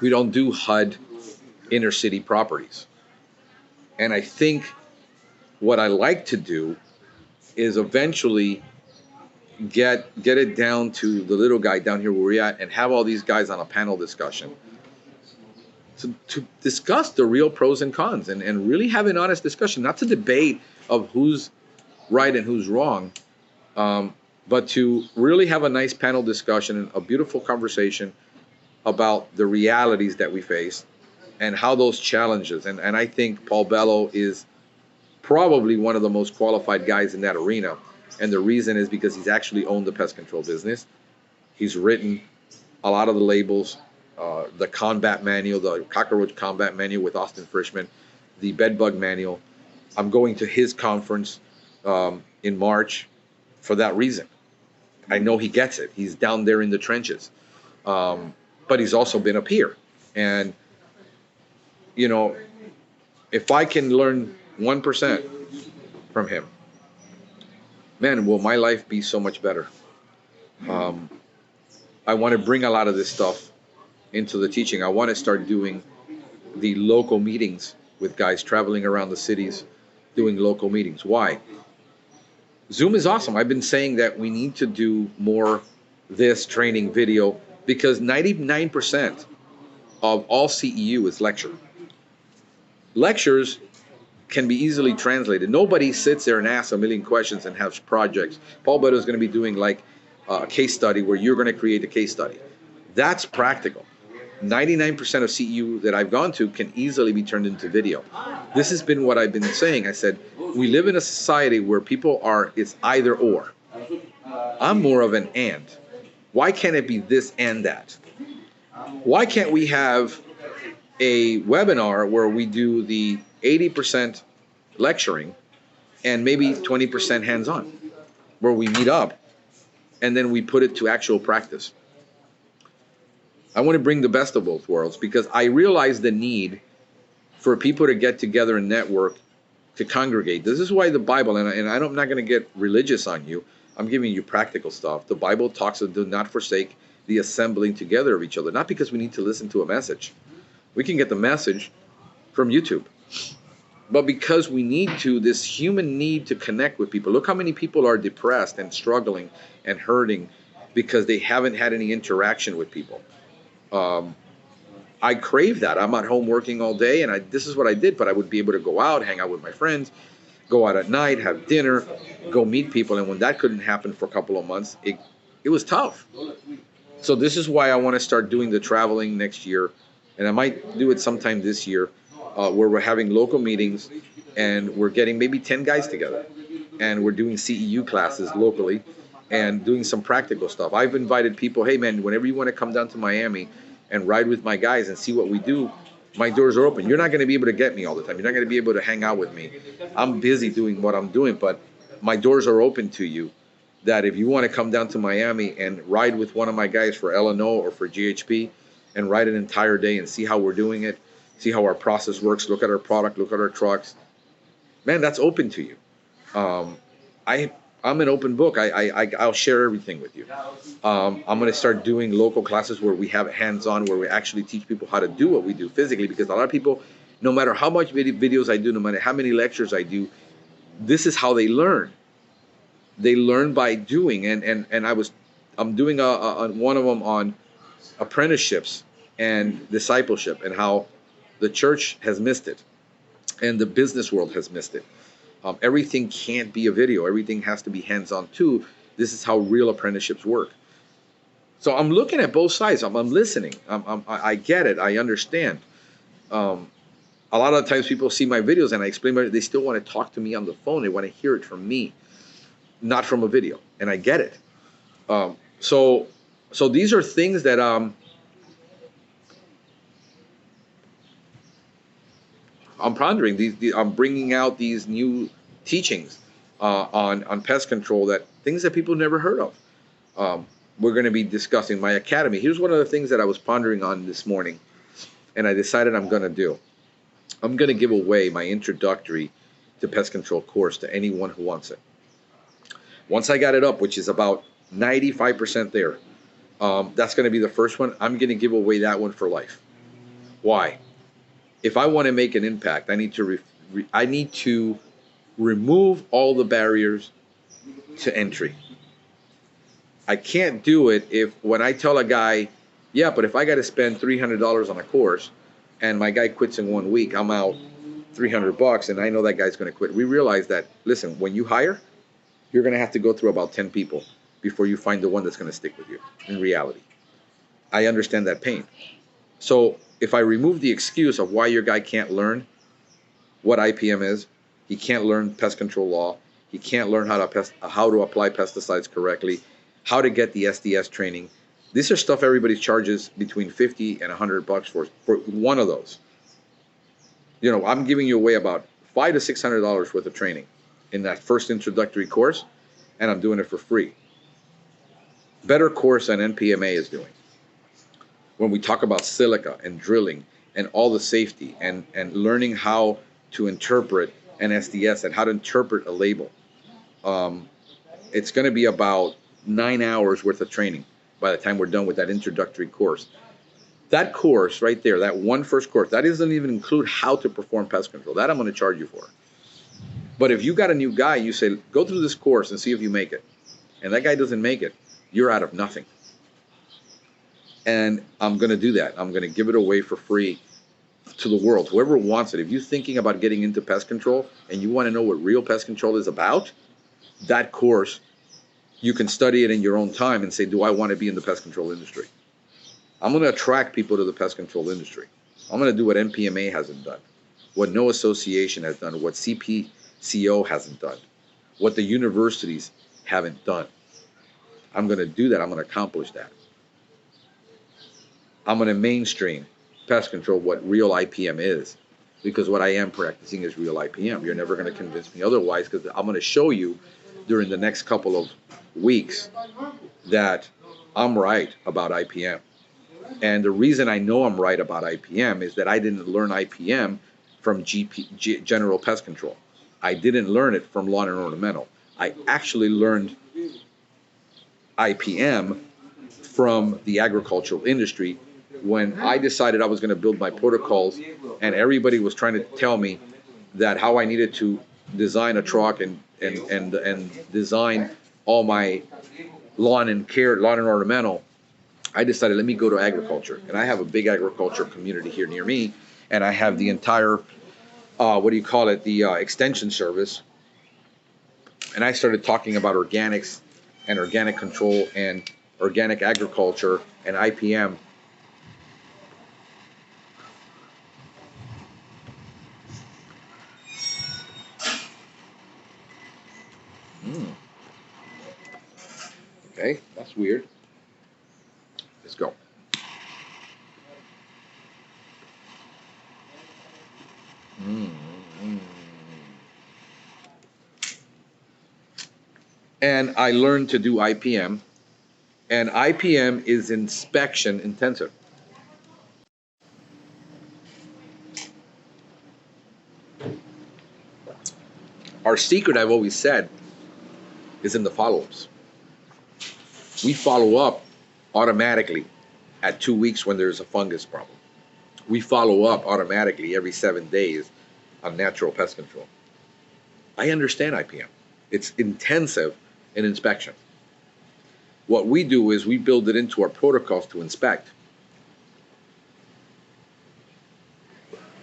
Speaker 1: We don't do HUD inner city properties. And I think what I like to do is eventually get it down to the little guy down here where we're at and have all these guys on a panel discussion to discuss the real pros and cons and really have an honest discussion, not to debate of who's right and who's wrong, but to really have a nice panel discussion and a beautiful conversation about the realities that we face and how those challenges. And I think Paul Bello is probably one of the most qualified guys in that arena. And the reason is because he's actually owned the pest control business. He's written a lot of the labels, the combat manual, the cockroach combat manual with Austin Frischman, the bed bug manual. I'm going to his conference in March for that reason. I know he gets it. He's down there in the trenches. But he's also been up here. And, you know, if I can learn 1% from him, man, will my life be so much better. I want to bring a lot of this stuff into the teaching. I want to start doing the local meetings with guys traveling around the cities doing local meetings. Why? Zoom is awesome. I've been saying that we need to do more this training video because 99% of all CEU is lecture. Lectures can be easily translated. Nobody sits there and asks a million questions and has projects. Paul Bello is going to be doing like a case study where you're going to create a case study. That's practical. 99% of CEU that I've gone to can easily be turned into video. This has been what I've been saying. I said, we live in a society where people are, it's either or. I'm more of an and. Why can't it be this and that? Why can't we have a webinar where we do the 80% lecturing and maybe 20% hands-on, where we meet up and then we put it to actual practice? I want to bring the best of both worlds because I realize the need for people to get together and network, to congregate. This is why the Bible, and I'm not going to get religious on you, I'm giving you practical stuff. The Bible talks of do not forsake the assembling together of each other, not because we need to listen to a message. We can get the message from YouTube. But because we need to, this human need to connect with people. Look how many people are depressed and struggling and hurting because they haven't had any interaction with people. I crave that. I'm at home working all day, and this is what I did, but I would be able to go out, hang out with my friends, go out at night, have dinner, go meet people. And when that couldn't happen for a couple of months, it was tough. So this is why I want to start doing the traveling next year, and I might do it sometime this year, where we're having local meetings, and we're getting maybe 10 guys together, and we're doing CEU classes locally, and doing some practical stuff. I've invited people, hey man, whenever you want to come down to Miami and ride with my guys and see what we do, my doors are open. You're not going to be able to get me all the time. You're not going to be able to hang out with me. I'm busy doing what I'm doing, but my doors are open to you. That if you want to come down to Miami and ride with one of my guys for L&O or for GHP and ride an entire day and see how we're doing it, see how our process works, look at our product, look at our trucks, man, that's open to you. I'm an open book. I'll share everything with you. I'm going to start doing local classes where we have hands-on, where we actually teach people how to do what we do physically, because a lot of people, no matter how much videos I do, no matter how many lectures I do, this is how they learn. They learn by doing. And I'm doing one of them on apprenticeships and discipleship and how the church has missed it and the business world has missed it. Everything can't be a video. Everything has to be hands-on too. This is how real apprenticeships work. So I'm looking at both sides. I'm listening. I get it. I understand. A lot of times people see my videos and I explain it. They still want to talk to me on the phone. They want to hear it from me, not from a video. And I get it. So these are things that I'm pondering. I'm bringing out these new teachings on pest control, that things that people never heard of. We're going to be discussing my academy. Here's one of the things that I was pondering on this morning, and I decided I'm going to do. I'm going to give away my introductory to pest control course to anyone who wants it. Once I got it up, which is about 95% there, that's going to be the first one. I'm going to give away that one for life. Why? If I want to make an impact, I need to remove all the barriers to entry. I can't do it if when I tell a guy, yeah, but if I got to spend $300 on a course and my guy quits in 1 week, I'm out $300 and I know that guy's going to quit. We realize that, listen, when you hire, you're going to have to go through about 10 people before you find the one that's going to stick with you in reality. I understand that pain. So if I remove the excuse of why your guy can't learn what IPM is, he can't learn pest control law, he can't learn how to apply pesticides correctly, how to get the SDS training. These are stuff everybody charges between $50 and $100 for one of those. You know, I'm giving you away about $500 to $600 worth of training in that first introductory course, and I'm doing it for free. Better course than NPMA is doing. When we talk about silica and drilling and all the safety and learning how to interpret an SDS and how to interpret a label, it's going to be about 9 hours worth of training by the time we're done with that introductory course. That course right there, that one first course, that doesn't even include how to perform pest control. That I'm going to charge you for. But if you got a new guy, you say, go through this course and see if you make it. And that guy doesn't make it, you're out of nothing. And I'm going to do that. I'm going to give it away for free to the world. Whoever wants it. If you're thinking about getting into pest control and you want to know what real pest control is about, that course, you can study it in your own time and say, do I want to be in the pest control industry? I'm going to attract people to the pest control industry. I'm going to do what NPMA hasn't done, what no association has done, what CPCO hasn't done, what the universities haven't done. I'm going to do that. I'm going to accomplish that. I'm going to mainstream pest control, what real IPM is, because what I am practicing is real IPM. You're never going to convince me otherwise, because I'm going to show you during the next couple of weeks that I'm right about IPM. And the reason I know I'm right about IPM is that I didn't learn IPM from general pest control. I didn't learn it from lawn and ornamental. I actually learned IPM from the agricultural industry when I decided I was going to build my protocols, and everybody was trying to tell me that how I needed to design a truck and design all my lawn and ornamental. I decided, let me go to agriculture. And I have a big agriculture community here near me, and I have the entire, the extension service. And I started talking about organics and organic control and organic agriculture and IPM. Okay, that's weird. Let's go. And I learned to do IPM, and IPM is inspection intensive. Our secret, I've always said, is in the follow-ups. We follow up automatically at 2 weeks when there's a fungus problem. We follow up automatically every 7 days on natural pest control. I understand IPM. It's intensive in inspection. What we do is we build it into our protocols to inspect,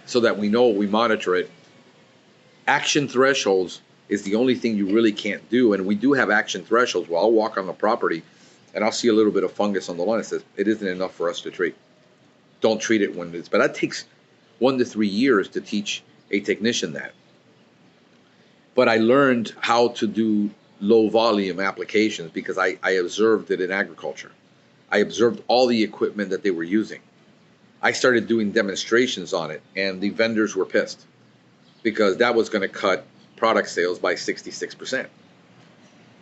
Speaker 1: so that we know, we monitor it. Action thresholds is the only thing you really can't do, and we do have action thresholds. Well, I'll walk on the property and I'll see a little bit of fungus on the lawn. It says it isn't enough for us to treat. Don't treat it when it's, but that takes 1 to 3 years to teach a technician that. But I learned how to do low volume applications because I observed it in agriculture. I observed all the equipment that they were using. I started doing demonstrations on it, and the vendors were pissed because that was going to cut product sales by 66%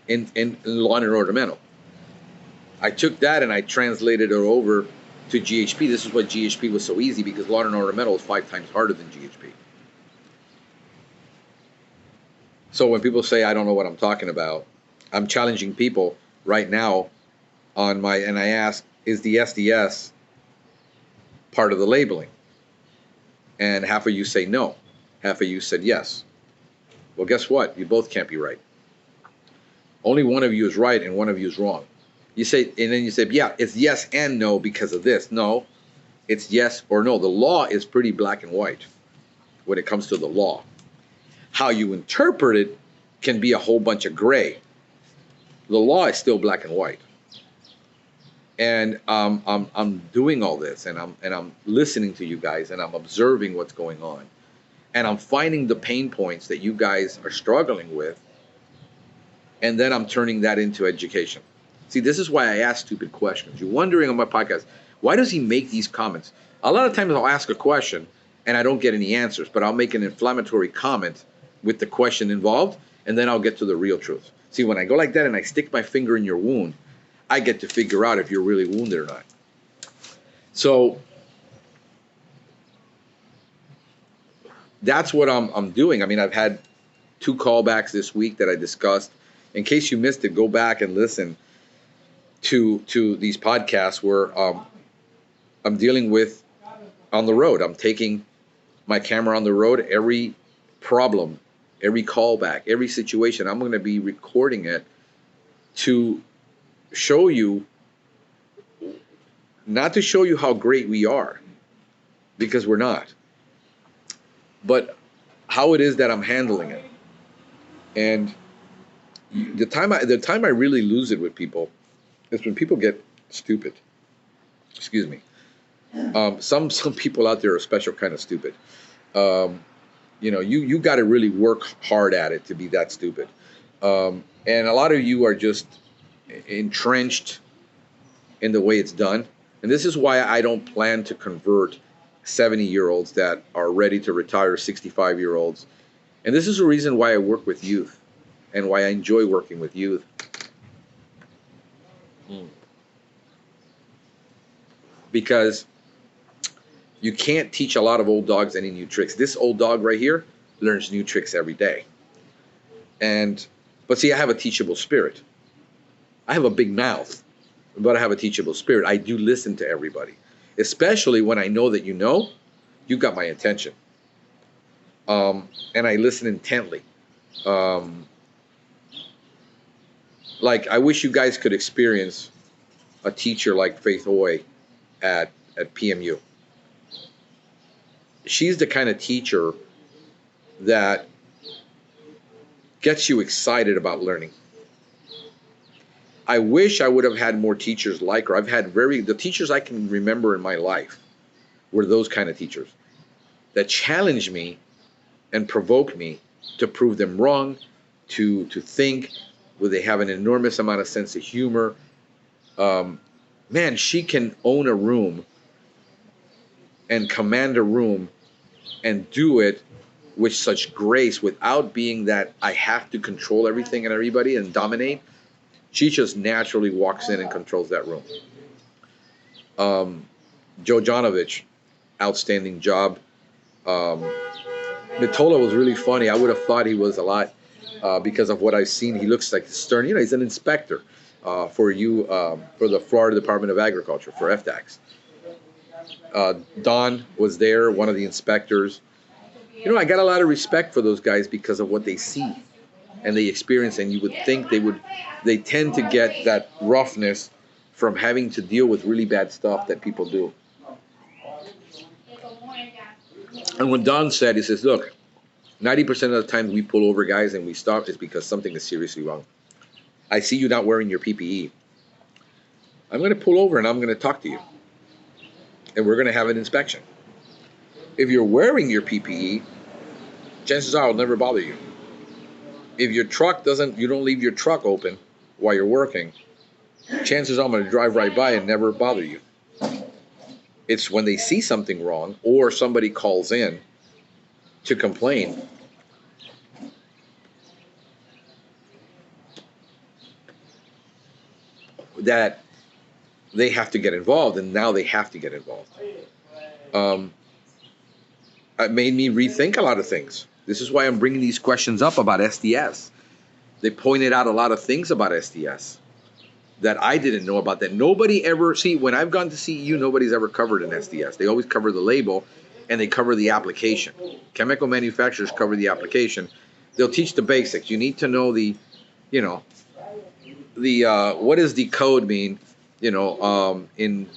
Speaker 1: in lawn and ornamental. I took that and I translated it over to GHP. This is what GHP was so easy, because lawn and ornamental is 5 times harder than GHP. So when people say I don't know what I'm talking about, I'm challenging people right now and I ask, is the SDS part of the labeling? And half of you say no. Half of you said yes. Well, guess what? You both can't be right. Only one of you is right and one of you is wrong. You say, and then you say, yeah, it's yes and no because of this. No, it's yes or no. The law is pretty black and white when it comes to the law. How you interpret it can be a whole bunch of gray. The law is still black and white. And I'm doing all this, and I'm listening to you guys, and I'm observing what's going on, and I'm finding the pain points that you guys are struggling with, and then I'm turning that into education. See, this is why I ask stupid questions. You're wondering on my podcast, why does he make these comments? A lot of times I'll ask a question and I don't get any answers, but I'll make an inflammatory comment with the question involved, and then I'll get to the real truth. See, when I go like that and I stick my finger in your wound, I get to figure out if you're really wounded or not. So that's what I'm doing. I mean, I've had 2 callbacks this week that I discussed. In case you missed it, go back and listen to these podcasts where I'm dealing with on the road. I'm taking my camera on the road. Every problem, every callback, every situation, I'm going to be recording it to show you, not to show you how great we are, because we're not, but how it is that I'm handling it. And the time I really lose it with people is when people get stupid. Excuse me. Some people out there are a special kind of stupid. You got to really work hard at it to be that stupid. And a lot of you are just entrenched in the way it's done. And this is why I don't plan to convert 70-year-olds that are ready to retire, 65-year-olds. And this is the reason why I work with youth and why I enjoy working with youth. Because you can't teach a lot of old dogs any new tricks. This old dog right here learns new tricks every day. But see, I have a teachable spirit. I have a big mouth, but I have a teachable spirit. I do listen to everybody, especially when I know that you got my attention. And I listen intently. Like, I wish you guys could experience a teacher like Faith Hoy at PMU. She's the kind of teacher that gets you excited about learning. I wish I would have had more teachers like her. The teachers I can remember in my life were those kind of teachers that challenge me and provoke me to prove them wrong, to think, where they have an enormous amount of sense of humor. Man, she can own a room and command a room and do it with such grace without being that I have to control everything and everybody and dominate. She just naturally walks in and controls that room. Joe Jonovich, outstanding job. Mitola was really funny. I would have thought he was a lot because of what I've seen. He looks like stern. He's an inspector for the Florida Department of Agriculture, for FDACS. Don was there, one of the inspectors. I got a lot of respect for those guys because of what they see and they experience, and you would think they tend to get that roughness from having to deal with really bad stuff that people do. And when Don said, he says, look, 90% of the time we pull over guys and we stop is because something is seriously wrong. I see you not wearing your PPE. I'm going to pull over and I'm going to talk to you. And we're going to have an inspection. If you're wearing your PPE, chances are I'll never bother you. If your truck you don't leave your truck open while you're working, chances are I'm going to drive right by and never bother you. It's when they see something wrong or somebody calls in to complain that they have to get involved, and now they have to get involved. It made me rethink a lot of things. This is why I'm bringing these questions up about SDS. They pointed out a lot of things about SDS that I didn't know about, that nobody ever, see, when I've gone to CEU, nobody's ever covered an SDS. They always cover the label and they cover the application. Chemical manufacturers cover the application. They'll teach the basics. You need to know the, you know, the, what does the code mean, you know, in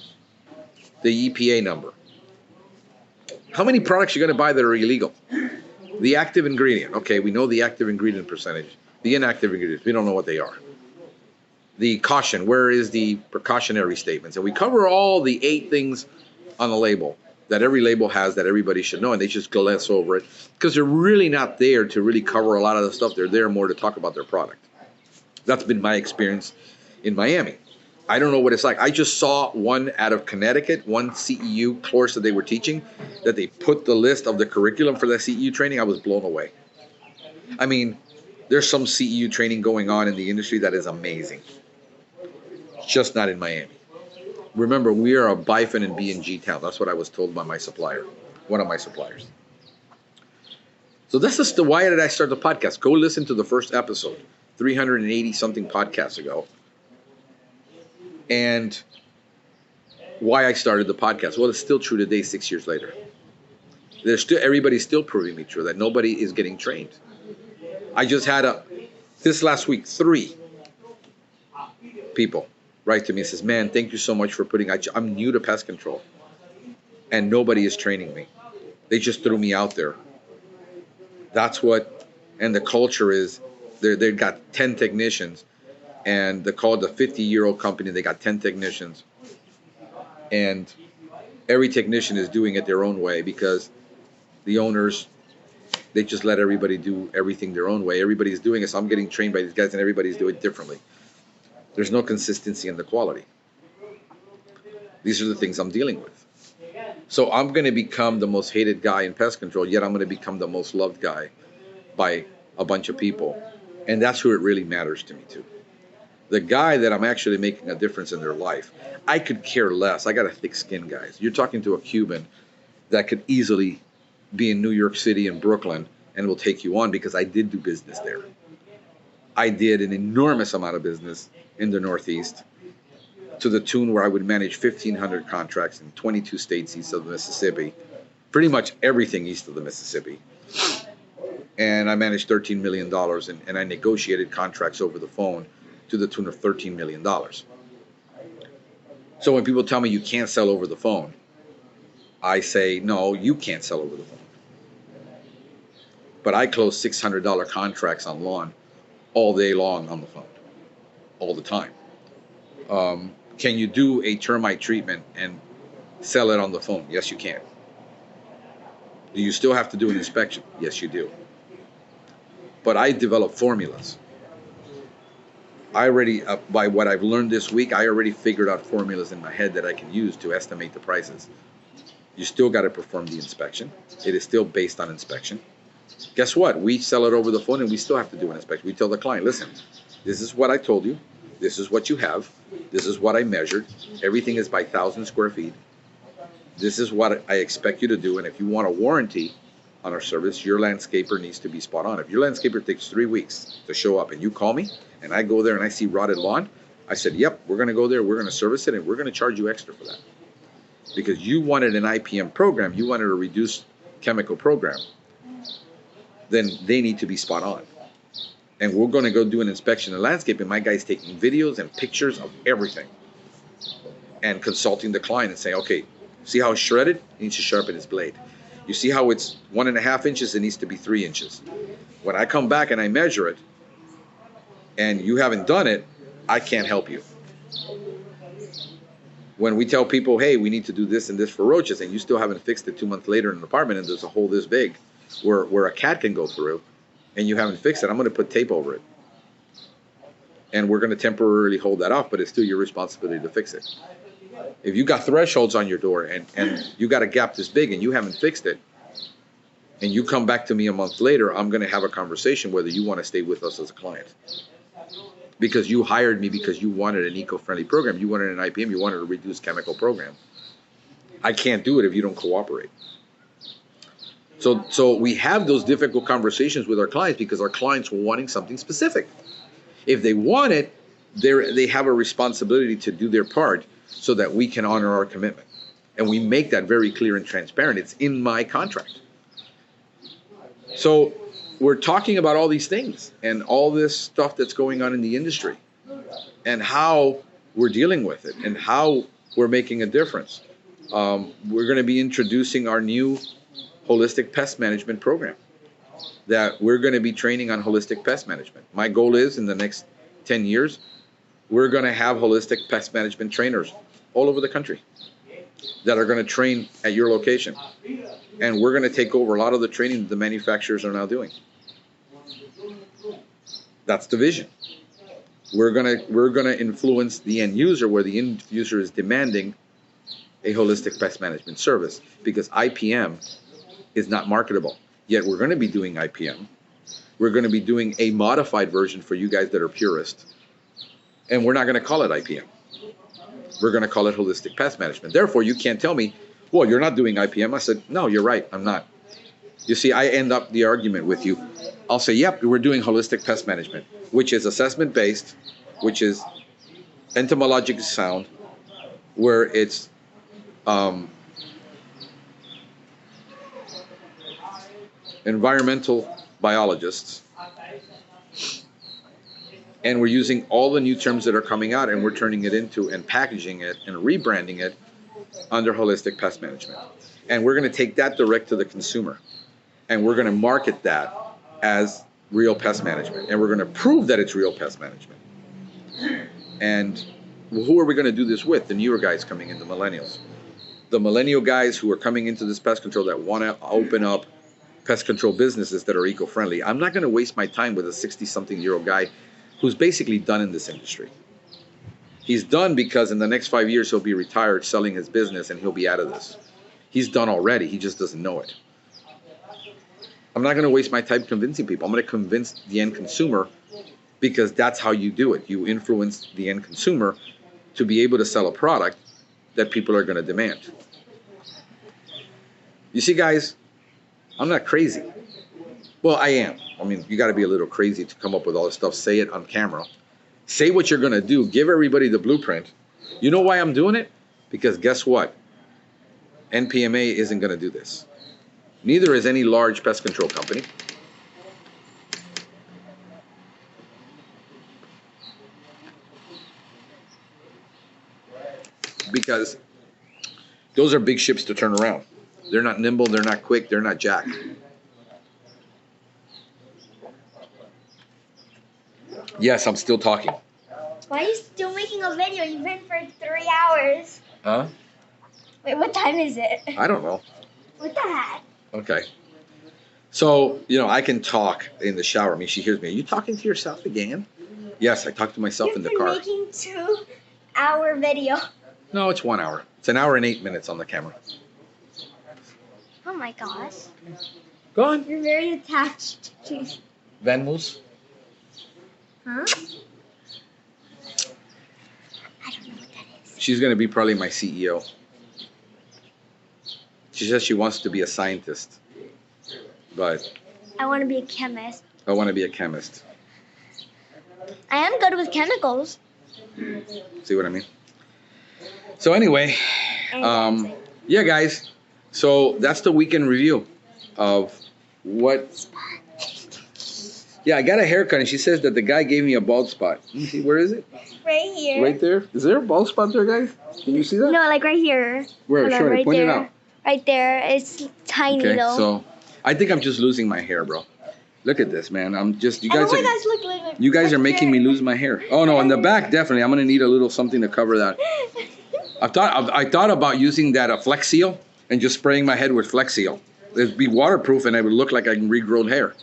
Speaker 1: the EPA number. How many products you're going to buy that are illegal? The active ingredient. Okay, we know the active ingredient percentage. The inactive ingredients, we don't know what they are. The caution, where is the precautionary statements? And we cover all the 8 things on the label that every label has that everybody should know, and they just glance over it because they're really not there to really cover a lot of the stuff. They're there more to talk about their product. That's been my experience in Miami. I don't know what it's like. I just saw one out of Connecticut, one CEU course that they were teaching, that they put the list of the curriculum for the CEU training. I was blown away. I mean, there's some CEU training going on in the industry that is amazing. Just not in Miami. Remember, we are a Bifin and B&G town. That's what I was told by my supplier, one of my suppliers. So this is why did I start the podcast? Go listen to the first episode, 380 something podcasts ago. And why I started the podcast. Well, it's still true today, 6 years later. Everybody's still proving me true that nobody is getting trained. I just had this last week, 3 people write to me and says, man, thank you so much for I'm new to pest control and nobody is training me. They just threw me out there. That's what, and the culture is, they've got 10 technicians and they're called the 50-year-old company. They got 10 technicians and every technician is doing it their own way because the owners, they just let everybody do everything their own way. Everybody's doing it, so I'm getting trained by these guys and everybody's doing it differently. There's no consistency in the quality. These are the things I'm dealing with. So I'm going to become the most hated guy in pest control, yet I'm going to become the most loved guy by a bunch of people. And that's who it really matters to me too. The guy that I'm actually making a difference in their life, I could care less. I got a thick skin, guys. You're talking to a Cuban that could easily be in New York City and Brooklyn and will take you on because I did do business there. I did an enormous amount of business in the Northeast to the tune where I would manage 1,500 contracts in 22 states east of the Mississippi, pretty much everything east of the Mississippi. And I managed $13 million and I negotiated contracts over the phone to the tune of $13 million. So when people tell me you can't sell over the phone, I say, no, you can't sell over the phone. But I close $600 contracts on lawn all day long on the phone, all the time. Can you do a termite treatment and sell it on the phone? Yes, you can. Do you still have to do an inspection? Yes, you do. But I develop formulas. I already, by what I've learned this week, I already figured out formulas in my head that I can use to estimate the prices. You still got to perform the inspection. It is still based on inspection. Guess what? We sell it over the phone and we still have to do an inspection. We tell the client, listen, this is what I told you. This is what you have. This is what I measured. Everything is by 1,000 square feet. This is what I expect you to do. And if you want a warranty on our service, your landscaper needs to be spot on. If your landscaper takes 3 weeks to show up and you call me and I go there and I see rotted lawn, I said, yep, we're going to go there. We're going to service it and we're going to charge you extra for that. Because you wanted an IPM program. You wanted a reduced chemical program. Then they need to be spot on. And we're going to go do an inspection of landscape, and my guy's taking videos and pictures of everything and consulting the client and saying, okay, see how it's shredded? It needs to sharpen its blade. You see how it's 1.5 inches? It needs to be 3 inches. When I come back and I measure it and you haven't done it, I can't help you. When we tell people, hey, we need to do this and this for roaches, and you still haven't fixed it 2 months later in an apartment and there's a hole this big where a cat can go through, and you haven't fixed it, I'm going to put tape over it. And we're going to temporarily hold that off, but it's still your responsibility to fix it. If you got thresholds on your door and you got a gap this big and you haven't fixed it, and you come back to me a month later, I'm going to have a conversation whether you want to stay with us as a client. Because you hired me because you wanted an eco-friendly program, you wanted an IPM, you wanted a reduced chemical program. I can't do it if you don't cooperate. So we have those difficult conversations with our clients because our clients are wanting something specific. If they want it, they have a responsibility to do their part so that we can honor our commitment. And we make that very clear and transparent. It's in my contract. So we're talking about all these things and all this stuff that's going on in the industry and how we're dealing with it and how we're making a difference. We're going to be introducing our new holistic pest management program that we're going to be training on holistic pest management. My goal is in the next 10 years, we're going to have holistic pest management trainers all over the country that are going to train at your location. And we're going to take over a lot of the training that the manufacturers are now doing. That's the vision. We're gonna influence the end user where the end user is demanding a holistic pest management service because IPM is not marketable. Yet we're going to be doing IPM. We're going to be doing a modified version for you guys that are purists. And we're not going to call it IPM. We're going to call it holistic pest management. Therefore, you can't tell me, well, you're not doing IPM. I said, no, you're right, I'm not. You see, I end up the argument with you. I'll say, yep, we're doing holistic pest management, which is assessment-based, which is entomologically sound, where it's environmental biologists, and we're using all the new terms that are coming out and we're turning it into and packaging it and rebranding it under holistic pest management. And we're going to take that direct to the consumer and we're going to market that as real pest management, and we're going to prove that it's real pest management. And who are we going to do this with? The newer guys coming in, the millennials. The millennial guys who are coming into this pest control that want to open up pest control businesses that are eco-friendly. I'm not going to waste my time with a 60-something-year-old guy who's basically done in this industry. He's done because in the next 5 years he'll be retired selling his business and he'll be out of this. He's done already, he just doesn't know it. I'm not going to waste my time convincing people. I'm going to convince the end consumer because that's how you do it. You influence the end consumer to be able to sell a product that people are going to demand. You see, guys, I'm not crazy. Well, I am. I mean, you got to be a little crazy to come up with all this stuff. Say it on camera. Say what you're going to do. Give everybody the blueprint. You know why I'm doing it? Because guess what? NPMA isn't going to do this. Neither is any large pest control company. Because those are big ships to turn around. They're not nimble, they're not quick, they're not jack. Yes, I'm still talking.
Speaker 2: Why are you still making a video? You've been for 3 hours.
Speaker 1: Huh?
Speaker 2: Wait, what time is it?
Speaker 1: I don't know.
Speaker 2: What the heck?
Speaker 1: Okay. So, you know, I can talk in the shower. I mean, she hears me. Are you talking to yourself again? Yes, I talk to myself in the car.
Speaker 2: You've been making 2-hour video.
Speaker 1: No, it's 1 hour. It's 1 hour and 8 minutes on the camera.
Speaker 2: Oh my gosh.
Speaker 1: Go on.
Speaker 2: You're very attached to...
Speaker 1: Van Moose?
Speaker 2: Huh? I don't know what that is.
Speaker 1: She's going to be probably my CEO. She says she wants to be a scientist. But
Speaker 2: I want to be a chemist.
Speaker 1: I want to be a chemist.
Speaker 2: I am good with chemicals.
Speaker 1: See what I mean? So anyway, yeah, guys. So that's the weekend review of what... Yeah, I got a haircut, and she says that the guy gave me a bald spot. Let me see, where is it?
Speaker 2: Right here.
Speaker 1: Right there? Is there a bald spot there, guys? Can you see that?
Speaker 2: No, like right here.
Speaker 1: Where? Show
Speaker 2: right
Speaker 1: it. Point
Speaker 2: there.
Speaker 1: it out.
Speaker 2: Right there. It's tiny
Speaker 1: Okay,
Speaker 2: though.
Speaker 1: so I think I'm just losing my hair, bro. Look at this, man. I'm just... You guys, you guys are making me lose my hair. Oh, no, in the back, definitely. I'm going to need a little something to cover that. I thought about using that Flex Seal and just spraying my head with Flex Seal. It'd be waterproof, and it would look like I can regrown hair.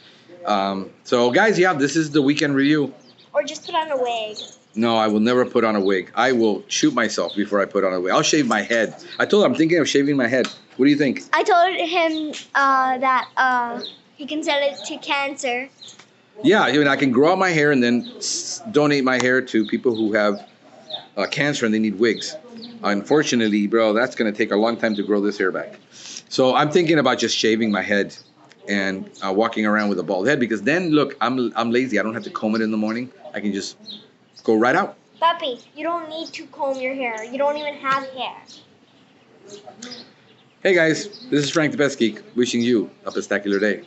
Speaker 1: So, guys, yeah, this is the weekend review.
Speaker 2: Or just put on a wig.
Speaker 1: No, I will never put on a wig. I will shoot myself before I put on a wig. I'll shave my head. I told him I'm thinking of shaving my head. What do you think?
Speaker 2: I told him that he can sell it to cancer.
Speaker 1: Yeah, I can grow out my hair and then donate my hair to people who have cancer and they need wigs. Unfortunately, bro, that's going to take a long time to grow this hair back. So I'm thinking about just shaving my head and walking around with a bald head, because then look, I'm lazy. I don't have to comb it in the morning. I can just go right out.
Speaker 2: Puppy, you don't need to comb your hair. You don't even have hair.
Speaker 1: Hey guys, this is Frank the Pest Geek wishing you a pestacular day.